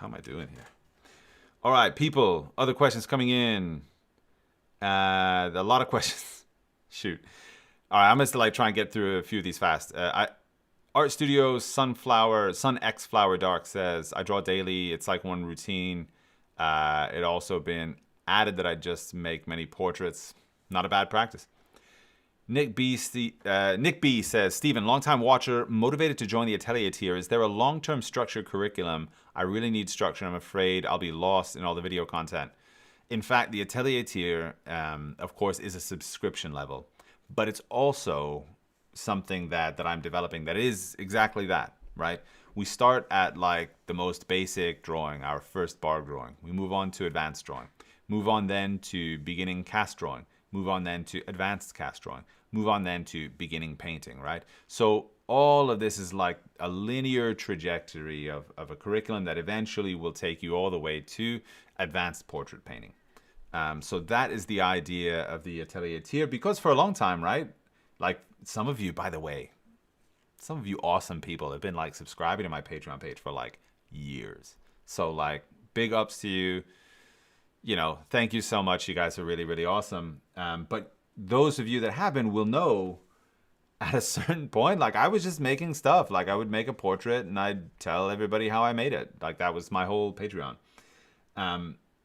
Speaker 1: am I doing here? All right, people, other questions coming in. A lot of questions. Shoot. All right, I'm going to like try and get through a few of these fast. Art Studio Sun X Flower Dark says, I draw daily. It's like one routine. It also been added that I just make many portraits. Not a bad practice. Nick B says, Stephen, longtime watcher, motivated to join the Atelier tier. Is there a long-term structured curriculum? I really need structure. I'm afraid I'll be lost in all the video content. In fact, the Atelier tier, of course, is a subscription level, but it's also something that I'm developing that is exactly that, right? We start at like the most basic drawing, our first bar drawing. We move on to advanced drawing. Move on then to beginning cast drawing. Move on then to advanced cast drawing. Move on then to beginning painting, right? So all of this is like a linear trajectory of a curriculum that eventually will take you all the way to advanced portrait painting. So that is the idea of the Atelier tier, because for a long time, right? Like some of you, by the way, some of you awesome people have been like subscribing to my Patreon page for like years. So like big ups to you. You know, thank you so much. You guys are really, really awesome. But those of you that haven't will know at a certain point, like I was just making stuff. Like I would make a portrait and I'd tell everybody how I made it. Like that was my whole Patreon.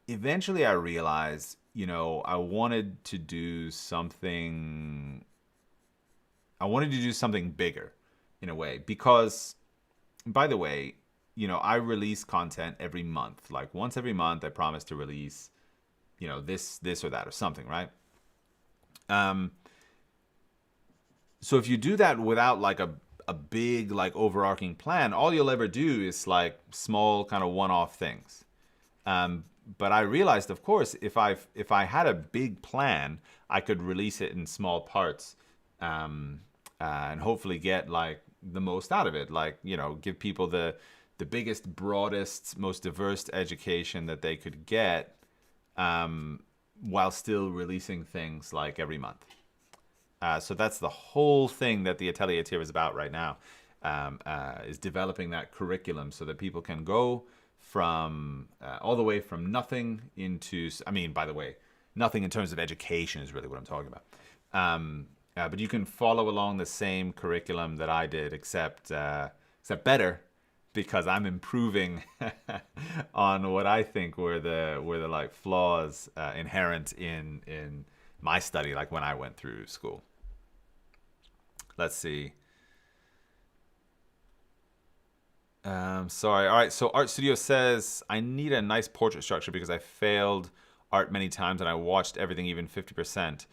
Speaker 1: Eventually I realized, you know, I wanted to do something bigger in a way, because, by the way, you know, I release content every month. Like once every month, I promise to release, you know, this or that or something, right? So if you do that without like a big like overarching plan, all you'll ever do is like small kind of one-off things. But I realized, of course, if I had a big plan, I could release it in small parts, and hopefully get like the most out of it. Like, you know, give people the biggest, broadest, most diverse education that they could get, while still releasing things like every month. So that's the whole thing that the Atelier tier is about right now, is developing that curriculum so that people can go from all the way from nothing into, I mean, by the way, nothing in terms of education is really what I'm talking about. But you can follow along the same curriculum that I did, except better, because I'm improving on what I think were the like flaws inherent in my study, like when I went through school. Let's see. Sorry. All right. So Art Studio says, I need a nice portrait structure because I failed art many times and I watched everything even 50%.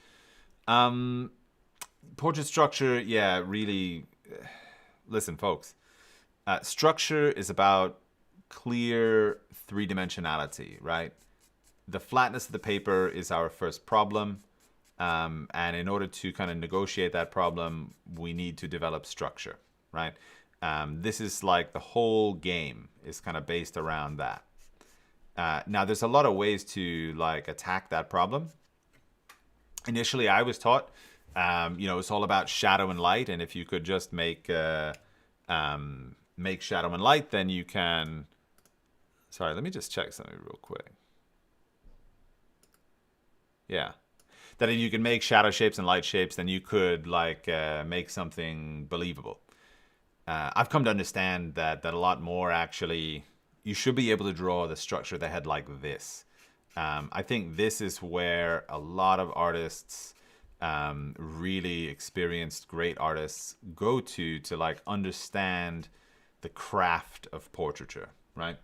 Speaker 1: Portrait structure, yeah, really. Listen, folks. Structure is about clear three-dimensionality, right? The flatness of the paper is our first problem. And in order to kind of negotiate that problem, we need to develop structure, right? This is like the whole game is kind of based around that. Now, there's a lot of ways to like attack that problem. Initially, I was taught, you know, it's all about shadow and light, and if you could just make shadow and light, then you can. Sorry, let me just check something real quick. Yeah. that if you can make shadow shapes and light shapes, then you could like make something believable. I've come to understand that a lot more actually. You should be able to draw the structure of the head like this. I think this is where a lot of artists, really experienced, great artists, go to like understand the craft of portraiture, right?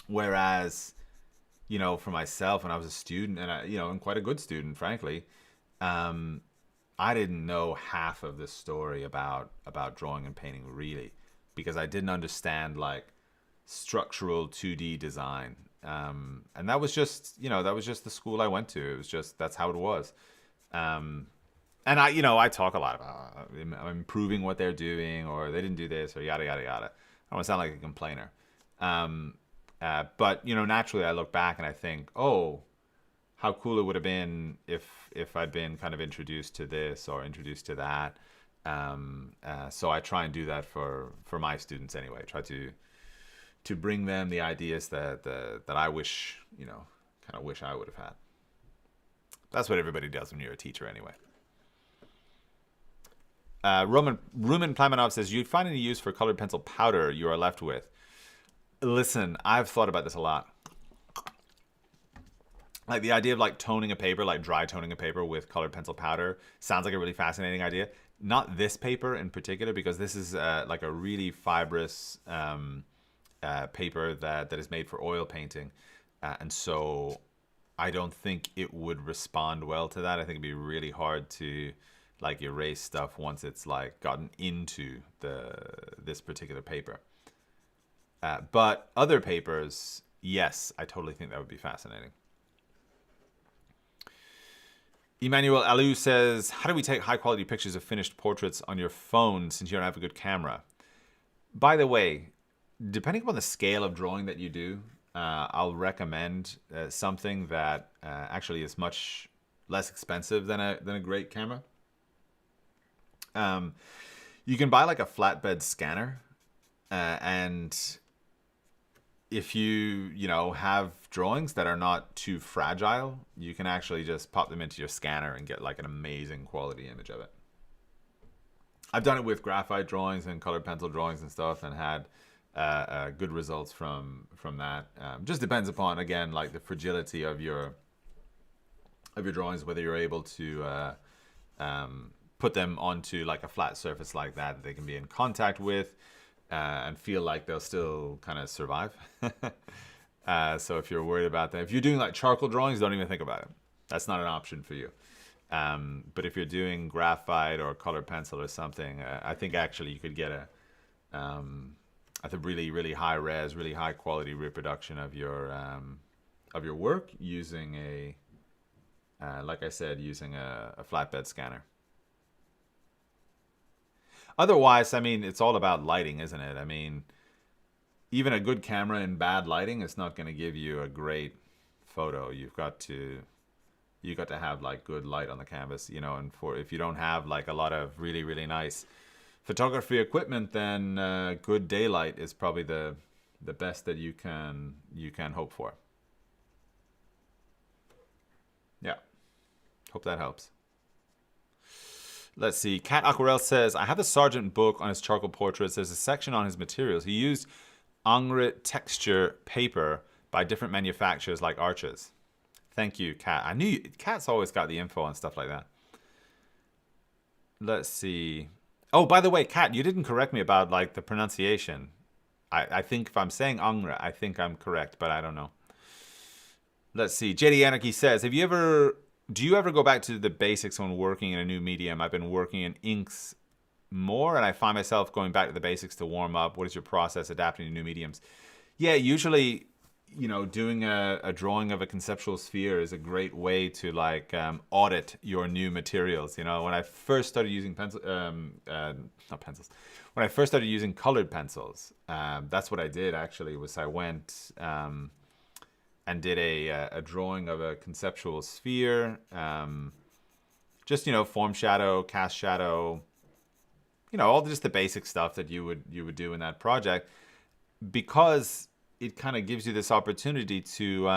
Speaker 1: Whereas, for myself, when I was a student, and I'm quite a good student, frankly, I didn't know half of the story about drawing and painting really, because I didn't understand like structural 2D design. And that was just, the school I went to. It was just, that's how it was. And I talk a lot about improving what they're doing, or they didn't do this, or yada, yada, yada. I don't want to sound like a complainer. But, naturally I look back and I think, oh, how cool it would have been if I'd been kind of introduced to this or introduced to that. So I try and do that for my students anyway. Try to bring them the ideas that I wish, kind of wish I would have had. That's what everybody does when you're a teacher anyway. Rumen Plamanov says, you'd find any use for colored pencil powder you are left with? Listen, I've thought about this a lot. Like the idea of like toning a paper, like dry toning a paper with colored pencil powder sounds like a really fascinating idea. Not this paper in particular, because this is like a really fibrous paper that is made for oil painting. And so I don't think it would respond well to that. I think it'd be really hard to like erase stuff once it's like gotten into this particular paper. But other papers, yes, I totally think that would be fascinating. Emmanuel Alou says, how do we take high quality pictures of finished portraits on your phone since you don't have a good camera? By the way, depending upon the scale of drawing that you do, I'll recommend something that actually is much less expensive than a great camera. You can buy like a flatbed scanner, and if you have drawings that are not too fragile, you can actually just pop them into your scanner and get like an amazing quality image of it. I've done it with graphite drawings and colored pencil drawings and stuff, and had good results from that. Just depends upon, again, like the fragility of your drawings, whether you're able to put them onto like a flat surface like that they can be in contact with and feel like they'll still kind of survive. So if you're worried about that, if you're doing like charcoal drawings, don't even think about it. That's not an option for you. But if you're doing graphite or colored pencil or something, I think actually you could get a really, really high res, really high quality reproduction of your work using like I said, using a flatbed scanner. Otherwise, I mean, it's all about lighting, isn't it? I mean, even a good camera in bad lighting is not going to give you a great photo. You've got to have like good light on the canvas, and if you don't have like a lot of really, really nice photography equipment, then good daylight is probably the best that you can hope for. Yeah. Hope that helps. Let's see. Cat Aquarelle says, I have the Sargent book on his charcoal portraits. There's a section on his materials. He used Ingres texture paper by different manufacturers like Arches. Thank you, Cat. I knew Cat's always got the info on stuff like that. Let's see. Oh, by the way, Cat, you didn't correct me about like the pronunciation. I think if I'm saying Ingres, I think I'm correct, but I don't know. Let's see. JD Anarchy says, do you ever go back to the basics when working in a new medium? I've been working in inks more, and I find myself going back to the basics to warm up. What is your process adapting to new mediums? Yeah, usually, doing a drawing of a conceptual sphere is a great way to like audit your new materials. When I first started using when I first started using colored pencils, that's what I did actually. Was I went and did a drawing of a conceptual sphere, just form shadow, cast shadow, all just the basic stuff that you would do in that project, because it kind of gives you this opportunity to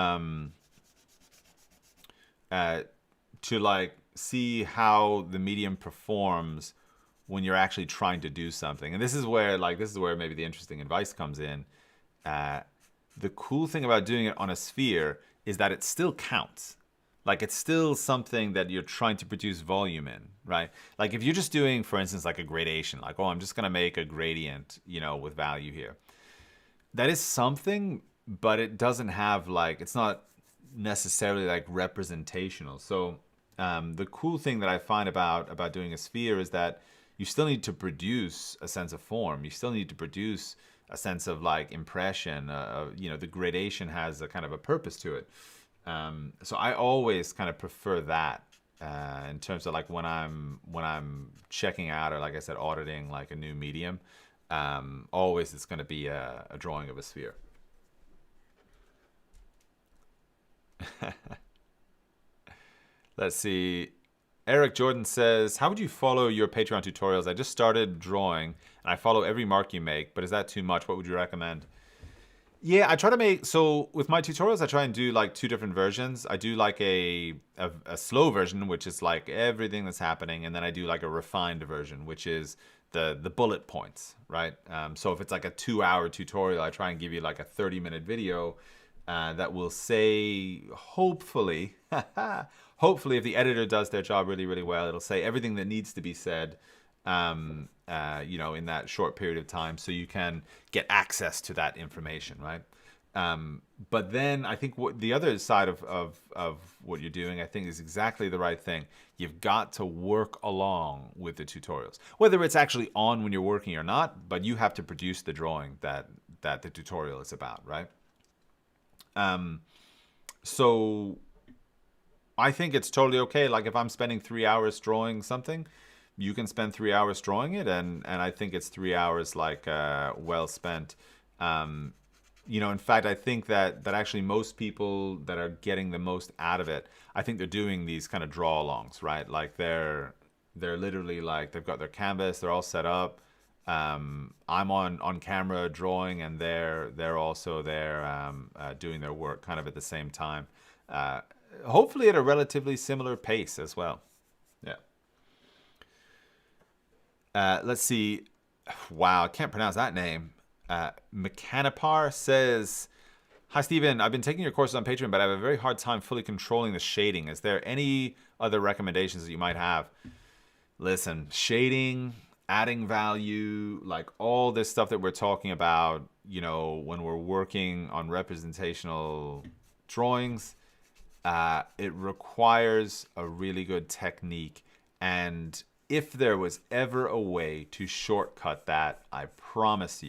Speaker 1: to like see how the medium performs when you're actually trying to do something. And this is where maybe the interesting advice comes in. The cool thing about doing it on a sphere is that it still counts. Like it's still something that you're trying to produce volume in, right? Like if you're just doing, for instance, like a gradation, like, oh, I'm just going to make a gradient, with value here. That is something, but it doesn't have like, it's not necessarily like representational. So the cool thing that I find about doing a sphere is that you still need to produce a sense of form. You still need to produce a sense of like impression. The gradation has a kind of a purpose to it. So I always kind of prefer that in terms of like when I'm checking out, or like I said, auditing like a new medium. Always it's going to be a drawing of a sphere. Let's see. Eric Jordan says, how would you follow your Patreon tutorials? I just started drawing and I follow every mark you make, but is that too much? What would you recommend? Yeah, I try to make, so with my tutorials, I try and do like 2 different versions. I do like a slow version, which is like everything that's happening. And then I do like a refined version, which is the bullet points, right? So if it's like a 2-hour tutorial, I try and give you like a 30-minute video that will say, hopefully, hopefully if the editor does their job really, really well, it'll say everything that needs to be said, in that short period of time, so you can get access to that information, right? But then I think what the other side of what you're doing, I think, is exactly the right thing. You've got to work along with the tutorials, whether it's actually on when you're working or not, but you have to produce the drawing that the tutorial is about, right? So I think it's totally okay. Like if I'm spending 3 hours drawing something, you can spend 3 hours drawing it, and I think it's 3 hours like well spent. In fact, I think that actually most people that are getting the most out of it, I think they're doing these kind of draw-alongs, right? Like they're literally like they've got their canvas, they're all set up. I'm on camera drawing, and they're also there doing their work kind of at the same time. Hopefully at a relatively similar pace as well. Yeah. Let's see. Wow, I can't pronounce that name. Mechanipar says, hi, Stephen. I've been taking your courses on Patreon, but I have a very hard time fully controlling the shading. Is there any other recommendations that you might have? Listen, shading, adding value, like all this stuff that we're talking about, when we're working on representational drawings, it requires a really good technique. And if there was ever a way to shortcut that, I promise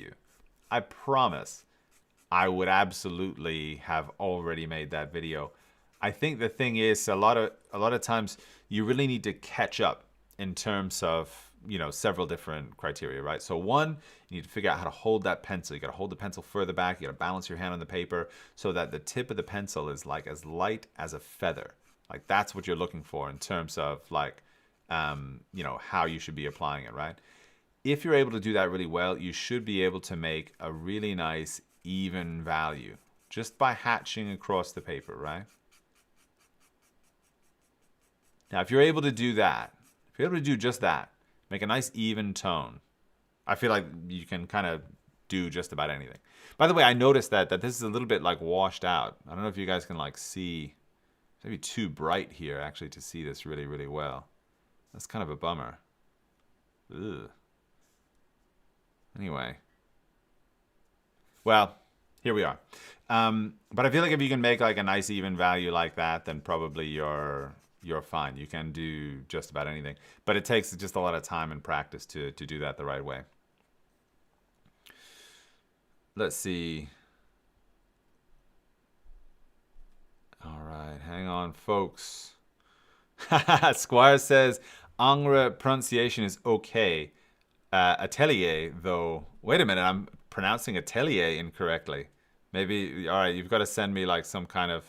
Speaker 1: I would absolutely have already made that video. I think the thing is, a lot of times you really need to catch up in terms of, several different criteria, right? So one, you need to figure out how to hold that pencil. You got to hold the pencil further back. You got to balance your hand on the paper so that the tip of the pencil is like as light as a feather. Like that's what you're looking for in terms of like, how you should be applying it, right? If you're able to do that really well, you should be able to make a really nice even value just by hatching across the paper, right? Now, if you're able to do that, if you're able to do just that, make a nice even tone, I feel like you can kind of do just about anything. By the way, I noticed that this is a little bit like washed out. I don't know if you guys can like see. It's maybe too bright here actually to see this really, really well. That's kind of a bummer. Ugh. Anyway. Well, here we are. But I feel like if you can make like a nice even value like that, then probably you're fine. You can do just about anything. But it takes just a lot of time and practice to do that the right way. Let's see. All right, hang on, folks. Squire says, Angre pronunciation is okay. Atelier, though. Wait a minute, I'm pronouncing atelier incorrectly. Maybe, all right, you've got to send me like some kind of,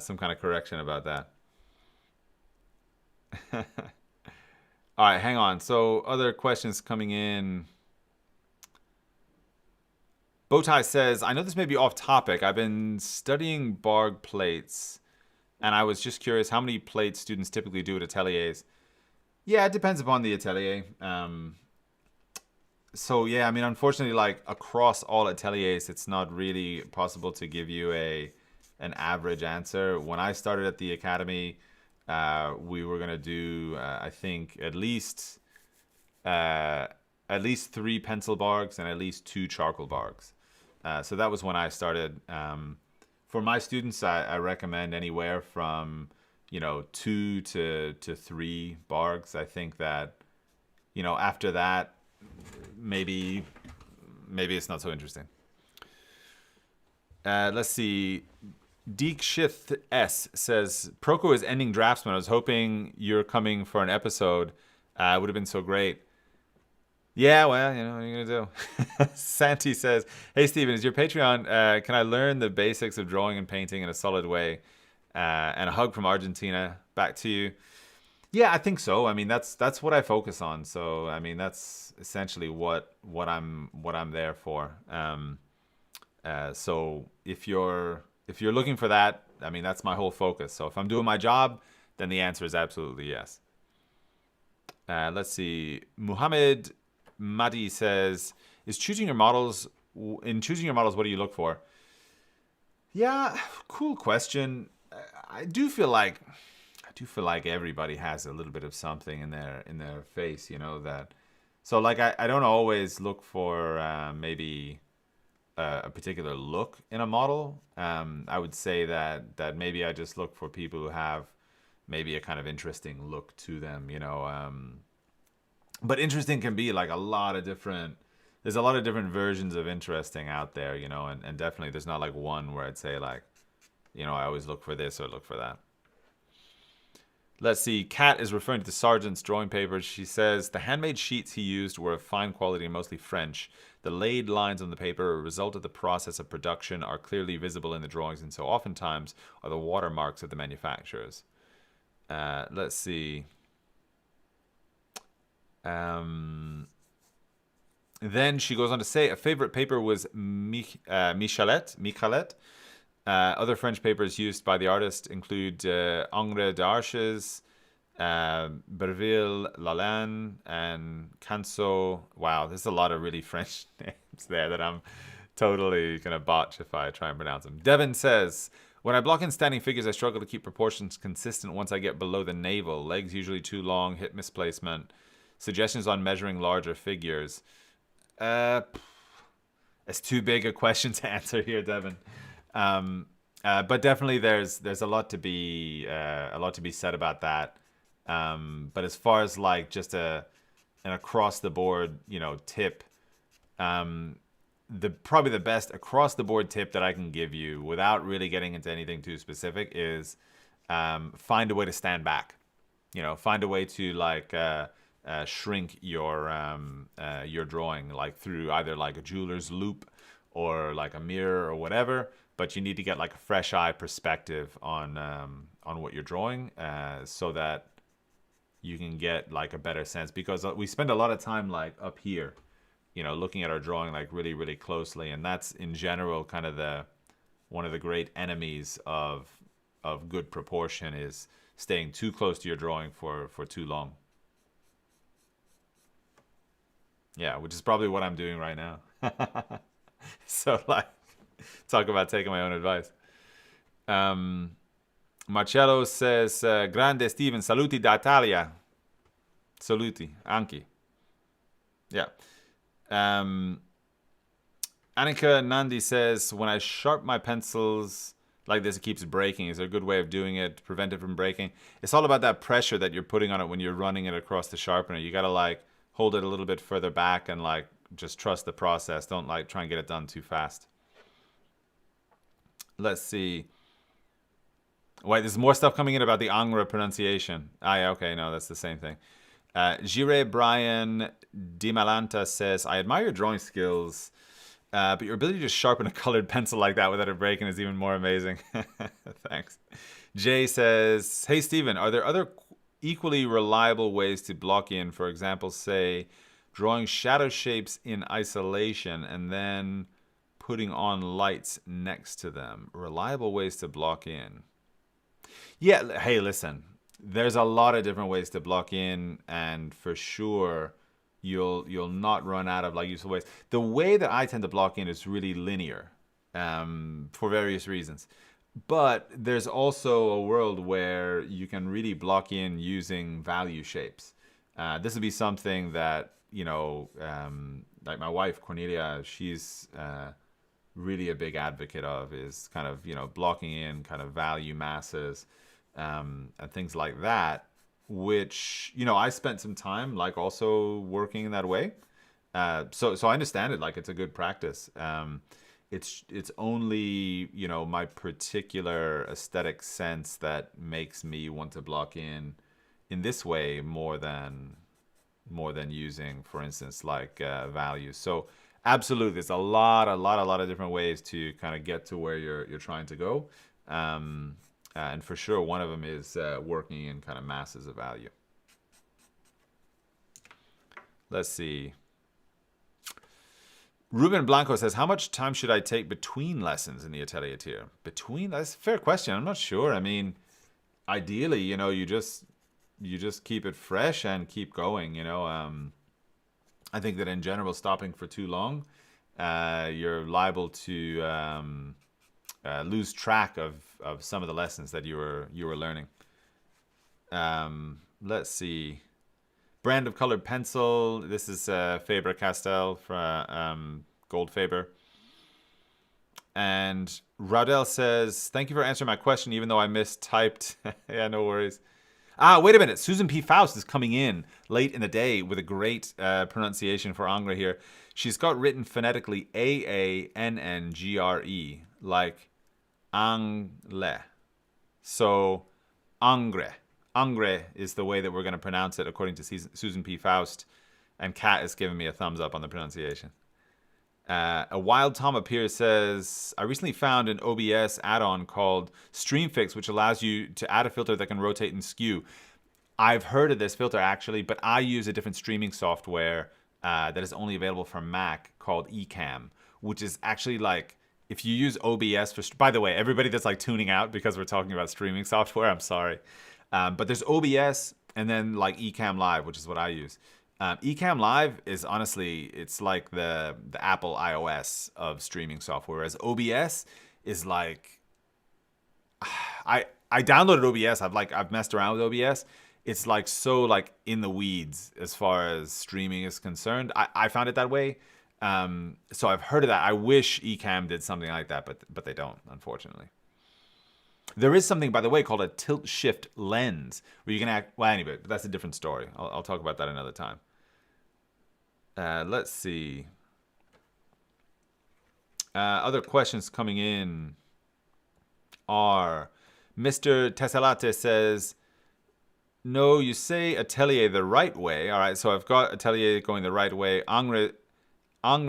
Speaker 1: some kind of correction about that. All right, hang on. So other questions coming in. Bowtie says, I know this may be off topic. I've been studying barg plates And I was just curious, how many plates students typically do at ateliers? Yeah, it depends upon the atelier. So yeah, I mean, unfortunately, like across all ateliers, it's not really possible to give you an average answer. When I started at the academy, we were gonna do, I think, at least 3 pencil bargs and at least 2 charcoal bargs. So that was when I started. For my students, I recommend anywhere from 2 to 3 bargs. I think that after that, maybe it's not so interesting. Let's see. Deekshith S says, Proco is ending Draftsman. I was hoping you're coming for an episode. It would have been so great. Yeah, well, what are you going to do? Santi says, hey, Steven, is your Patreon, can I learn the basics of drawing and painting in a solid way? And a hug from Argentina. Back to you. Yeah, I think so. I mean, that's what I focus on. So, I mean, that's essentially what I'm there for. So if you're looking for that, I mean, that's my whole focus. So if I'm doing my job, then the answer is absolutely yes. Let's see. Muhammad Madi says, in choosing your models, what do you look for? Yeah, cool question. I do feel like everybody has a little bit of something in their face, that. So like I don't always look for maybe a particular look in a model. I would say that maybe I just look for people who have maybe a kind of interesting look to them, But interesting can be like there's a lot of different versions of interesting out there, and definitely there's not like one where I'd say like, I always look for this or look for that. Let's see. Kat is referring to the sergeant's drawing papers. She says the handmade sheets he used were of fine quality and mostly French. The laid lines on the paper, a result of the process of production, are clearly visible in the drawings, and so oftentimes are the watermarks of the manufacturers. Let's see. Then she goes on to say a favorite paper was Michalet. Other French papers used by the artist include Ingres d'Arches, Berville, Lalande, and Canso. Wow, there's a lot of really French names there that I'm totally going to botch if I try and pronounce them. Devin says, when I block in standing figures, I struggle to keep proportions consistent once I get below the navel. Legs usually too long, hip misplacement. Suggestions on measuring larger figures. It's too big a question to answer here, Devin. But definitely there's a lot to be said about that. But as far as like just an across the board, tip, probably the best across the board tip that I can give you without really getting into anything too specific is find a way to stand back. Find a way to like shrink your drawing, like through either like a jeweler's loop or like a mirror or whatever. But you need to get like a fresh eye perspective on what you're drawing, so that you can get like a better sense, because we spend a lot of time like up here, looking at our drawing like really, really closely, and that's in general kind of one of the great enemies of good proportion is staying too close to your drawing for too long. Yeah, which is probably what I'm doing right now. So like, talk about taking my own advice. Marcello says, grande Steven, saluti da Italia. Saluti, anche. Yeah. Annika Nandi says, when I sharpen my pencils like this, it keeps breaking. Is there a good way of doing it to prevent it from breaking? It's all about that pressure that you're putting on it when you're running it across the sharpener. You got to like hold it a little bit further back and like just trust the process. Don't like try and get it done too fast. Let's see. Wait, there's more stuff coming in about the Angre pronunciation. Yeah, okay, no, that's the same thing. Jire Brian Dimalanta says, I admire your drawing skills, but your ability to sharpen a colored pencil like that without it breaking is even more amazing. Thanks. Jay says, hey, Steven, are there other equally reliable ways to block in? For example, say, drawing shadow shapes in isolation and then putting on lights next to them. Reliable ways to block in. Yeah, hey, listen. There's a lot of different ways to block in, and for sure, you'll not run out of like useful ways. The way that I tend to block in is really linear, for various reasons. But there's also a world where you can really block in using value shapes. This would be something that, like my wife Cornelia, she's really a big advocate of, is kind of, blocking in kind of value masses, and things like that, which, I spent some time like also working in that way. So I understand it, like it's a good practice. It's only, my particular aesthetic sense that makes me want to block in this way more than using, for instance, like values. So absolutely, there's a lot of different ways to kind of get to where you're trying to go. And for sure, one of them is working in kind of masses of value. Let's see. Ruben Blanco says, how much time should I take between lessons in the Atelier tier? That's a fair question. I'm not sure. I mean, ideally, you just keep it fresh and keep going, I think that in general, stopping for too long, you're liable to lose track of some of the lessons that you were learning. Let's see. Brand of colored pencil. This is Faber-Castell from Gold Faber. And Raudel says, thank you for answering my question, even though I mistyped. Yeah, no worries. Wait a minute. Susan P. Faust is coming in late in the day with a great pronunciation for Angre here. She's got written phonetically Annngre, like Angle. So, Angre. Angre is the way that we're going to pronounce it according to Susan P. Faust. And Kat is giving me a thumbs up on the pronunciation. A Wild Tom Appears says, I recently found an OBS add-on called StreamFix, which allows you to add a filter that can rotate and skew. I've heard of this filter actually, but I use a different streaming software that is only available for Mac called Ecamm, which is actually like, if you use OBS for, by the way, everybody that's like tuning out because we're talking about streaming software, I'm sorry. But there's OBS and then like Ecamm Live, which is what I use. Ecamm Live is honestly, it's like the Apple iOS of streaming software, whereas OBS is like, I downloaded OBS. I've messed around with OBS. It's like so like in the weeds as far as streaming is concerned. I found it that way. So I've heard of that. I wish Ecamm did something like that, but they don't, unfortunately. There is something, by the way, called a tilt shift lens, where you can act. Well, anyway, but that's a different story. I'll talk about that another time. Let's see. Other questions coming in are, Mr. Tesselate says, no, you say atelier the right way. All right, so I've got atelier going the right way. Angre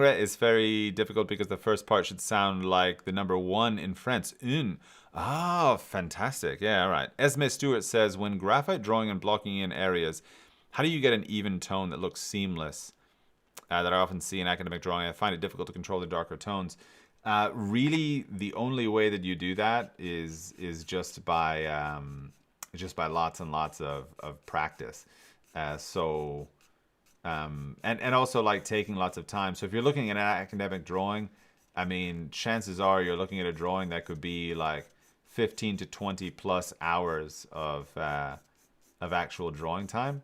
Speaker 1: is very difficult because the first part should sound like the number one in French. Un. Oh, fantastic. Yeah, all right. Esme Stewart says, when graphite drawing and blocking in areas, how do you get an even tone that looks seamless? That I often see in academic drawing. I find it difficult to control the darker tones. Really, the only way that you do that is just by lots and lots of practice. And also like taking lots of time. So if you're looking at an academic drawing, I mean, chances are you're looking at a drawing that could be like 15 to 20 plus hours of actual drawing time.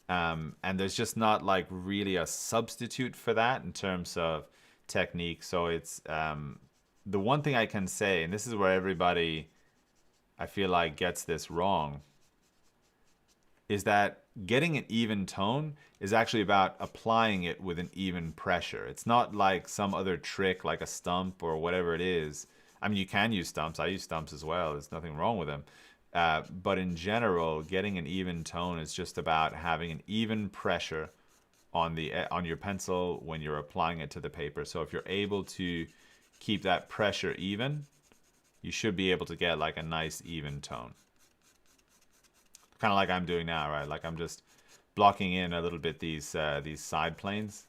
Speaker 1: And there's just not like really a substitute for that in terms of technique. So it's the one thing I can say, and this is where everybody, I feel like, gets this wrong, is that getting an even tone is actually about applying it with an even pressure. It's not like some other trick like a stump or whatever it is. I mean, you can use stumps. I use stumps as well. There's nothing wrong with them. But in general, getting an even tone is just about having an even pressure on your pencil when you're applying it to the paper. So if you're able to keep that pressure even, you should be able to get like a nice even tone. Kind of like I'm doing now, right? Like I'm just blocking in a little bit these side planes.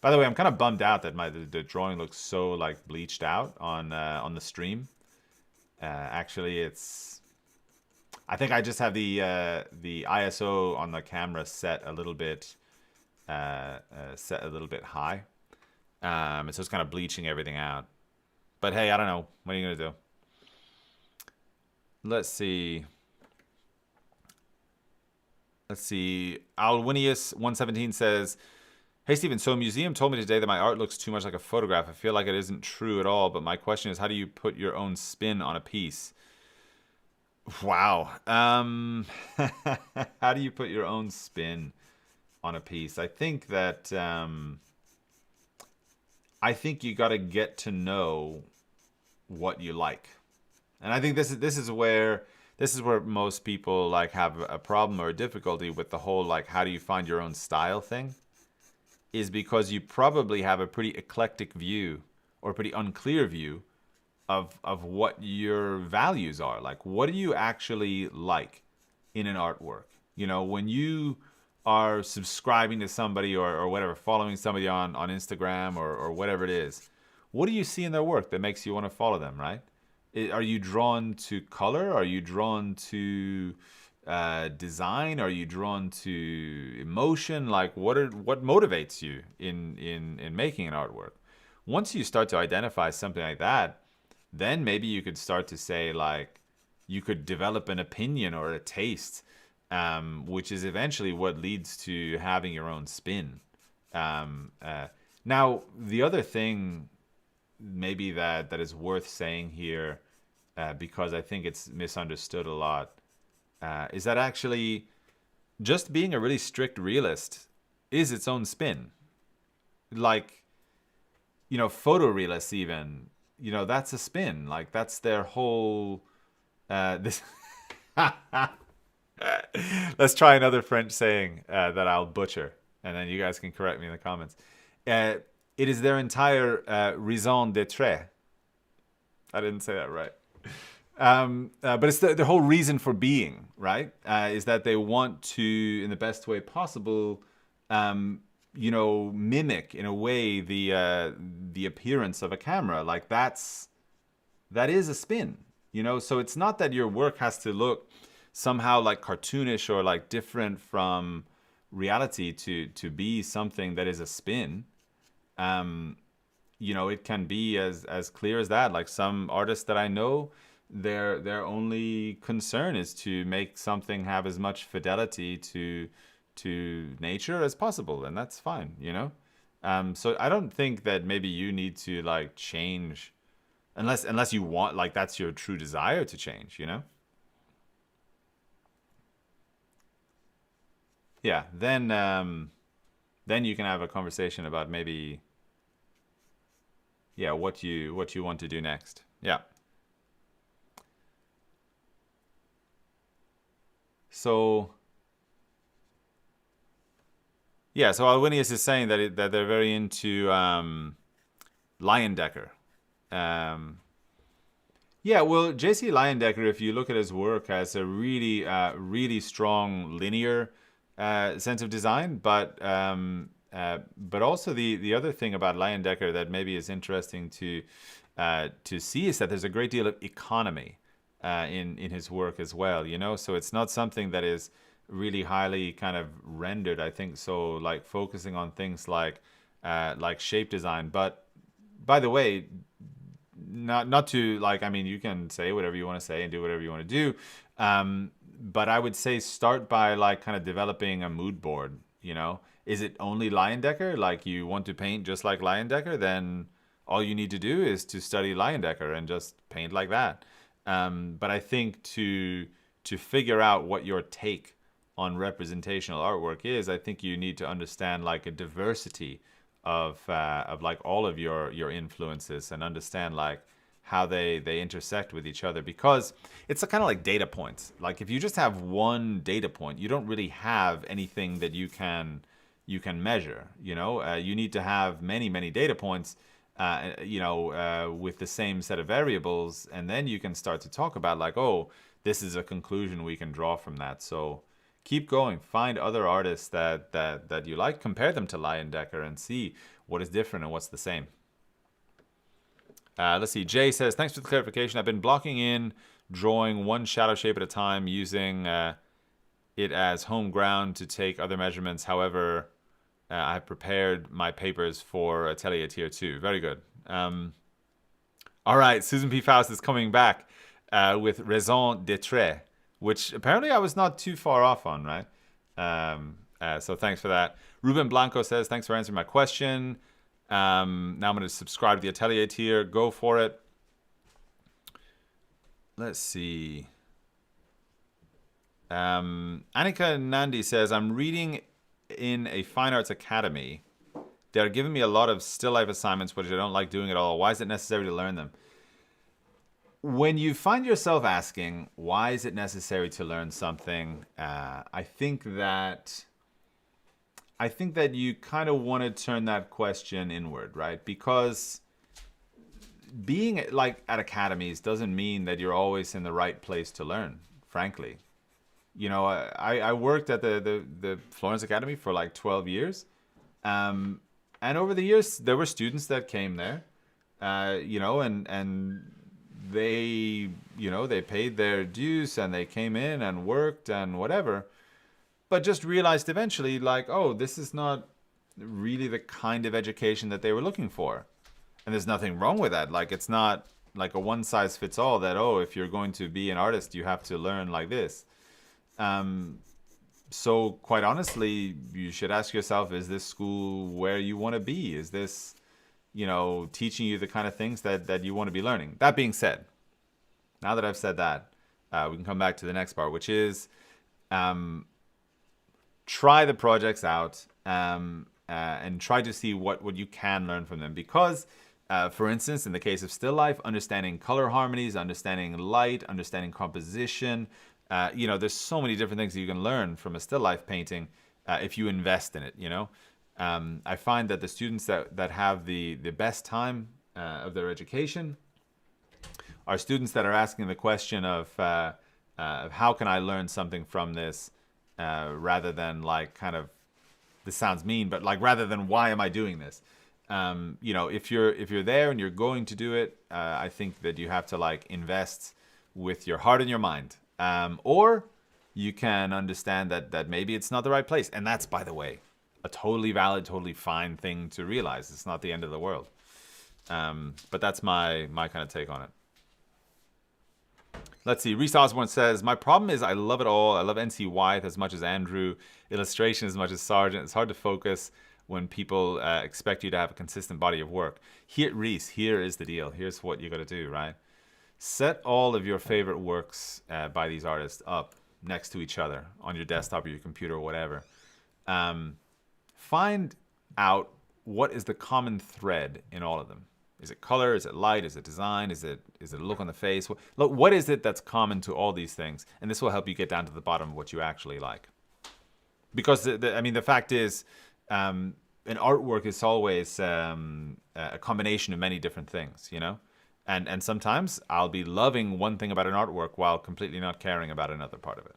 Speaker 1: By the way, I'm kind of bummed out that the drawing looks so like bleached out on the stream. Actually, I think I just have the ISO on the camera set a little bit high, so it's kind of bleaching everything out. But hey, I don't know. What are you gonna do? Let's see. Alwinius117 says, "Hey Stephen, so a museum told me today that my art looks too much like a photograph. I feel like it isn't true at all, but my question is, how do you put your own spin on a piece?" Wow. How do you put your own spin on a piece? I think that you got to get to know what you like, and I think this is where most people like have a problem or a difficulty with the whole like how do you find your own style thing, is because you probably have a pretty eclectic view or a pretty unclear view of what your values are. Like, what do you actually like in an artwork? You know, when you are subscribing to somebody or whatever, following somebody on Instagram or whatever it is, what do you see in their work that makes you want to follow them, right? Are you drawn to color? Are you drawn to design? Are you drawn to emotion? Like, what motivates you in making an artwork? Once you start to identify something like that, then maybe you could start to say, like, you could develop an opinion or a taste, which is eventually what leads to having your own spin. Now, the other thing maybe that is worth saying here, because I think it's misunderstood a lot, is that actually just being a really strict realist is its own spin. Like, you know, photorealists even, you know, that's a spin. Like, that's their whole this let's try another French saying that I'll butcher, and then you guys can correct me in the comments. It is their entire raison d'être. I didn't say that right. But it's the whole reason for being, right? Is that they want to, in the best way possible, you know, mimic in a way the appearance of a camera. Like, that is a spin, you know. So it's not that your work has to look somehow like cartoonish or like different from reality to be something that is a spin. You know, it can be as clear as that. Like, some artists that I know, their only concern is to make something have as much fidelity to nature as possible, and that's fine, you know. So I don't think that maybe you need to like change, unless you want, like, that's your true desire to change, you know. Yeah, then you can have a conversation about maybe, yeah, what you want to do next. Yeah. So yeah, so Alwinius is saying that they're very into Leyendecker. Yeah, well, J.C. Leyendecker, if you look at his work, has a really really strong linear sense of design, but also the other thing about Leyendecker that maybe is interesting to see is that there's a great deal of economy in his work as well, you know. So it's not something that is really highly kind of rendered, I think. So like focusing on things like shape design. But by the way, not to, like, I mean, you can say whatever you want to say and do whatever you want to do. But I would say start by like kind of developing a mood board, you know. Is it only Leyendecker? Like, you want to paint just like Leyendecker? Then all you need to do is to study Leyendecker and just paint like that. But I think to figure out what your take on representational artwork is, I think you need to understand like a diversity of like all of your influences, and understand like how they intersect with each other, because it's a kind of like data points. Like, if you just have one data point, you don't really have anything that you can measure, you know. You need to have many data points, you know, with the same set of variables, and then you can start to talk about like, oh, this is a conclusion we can draw from that. So keep going, find other artists that you like, compare them to Leyendecker, and see what is different and what's the same. Let's see. Jay says, thanks for the clarification. I've been blocking in, drawing one shadow shape at a time, using it as home ground to take other measurements. However, I have prepared my papers for Atelier Tier 2. Very good. All right, Susan P. Faust is coming back with Raison d'être, which apparently I was not too far off on, right? So thanks for that. Ruben Blanco says, thanks for answering my question. Now I'm going to subscribe to the Atelier tier. Go for it. Let's see. Annika Nandi says, I'm reading in a fine arts academy. They're giving me a lot of still life assignments, which I don't like doing at all. Why is it necessary to learn them? When you find yourself asking, why is it necessary to learn something? I think that you kind of want to turn that question inward, right? Because being like at academies doesn't mean that you're always in the right place to learn, frankly. You know, I worked at the Florence Academy for like 12 years. And over the years, there were students that came there, and they, they paid their dues and they came in and worked and whatever, but just realized eventually, like, oh, this is not really the kind of education that they were looking for. And there's nothing wrong with that. Like, it's not like a one size fits all that, oh, if you're going to be an artist, you have to learn like this. So quite honestly, you should ask yourself, is this school where you want to be? Is this, teaching you the kind of things that you want to be learning? That being said, now that I've said that, we can come back to the next part, which is try the projects out and try to see what you can learn from them. Because, for instance, in the case of still life, understanding color harmonies, understanding light, understanding composition, there's so many different things that you can learn from a still life painting if you invest in it, I find that the students that have the best time of their education are students that are asking the question of how can I learn something from this, rather than like kind of, this sounds mean, but like rather than why am I doing this? If you're there and you're going to do it, I think that you have to like invest with your heart and your mind. Or you can understand that maybe it's not the right place. And that's, by the way, a totally valid, totally fine thing to realize. It's not the end of the world. But that's my kind of take on it. Let's see. Reese Osborne says, my problem is I love it all. I love NC Wyeth as much as Andrew, illustration as much as Sargent. It's hard to focus when people expect you to have a consistent body of work. Reese, here is the deal. Here's what you got to do, right? Set all of your favorite works by these artists up next to each other on your desktop or your computer or whatever. Find out what is the common thread in all of them. Is it color? Is it light? Is it design? Is it a look on the face? Look, what is it that's common to all these things? And this will help you get down to the bottom of what you actually like. Because, the fact is, an artwork is always a combination of many different things, And sometimes I'll be loving one thing about an artwork while completely not caring about another part of it.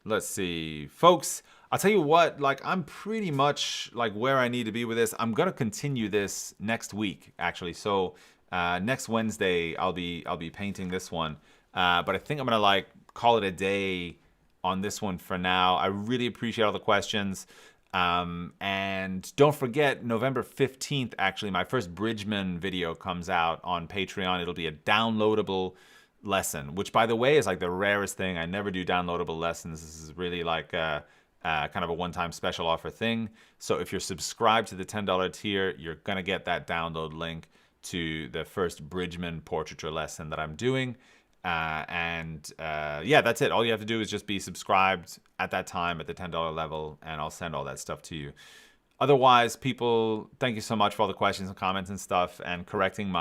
Speaker 1: Let's see. Folks, I'll tell you what, like, I'm pretty much like where I need to be with this. I'm going to continue this next week, actually. So next Wednesday, I'll be painting this one. But I think I'm going to like call it a day on this one for now. I really appreciate all the questions. And don't forget, November 15th, actually, my first Bridgman video comes out on Patreon. It'll be a downloadable lesson, which, by the way, is like the rarest thing. I never do downloadable lessons. This is really like kind of a one-time special offer thing. So if you're subscribed to the $10 tier, you're going to get that download link to the first Bridgman portraiture lesson that I'm doing. Yeah, that's it. All you have to do is just be subscribed at that time at the $10 level, and I'll send all that stuff to you. Otherwise, people, thank you so much for all the questions and comments and stuff, and correcting my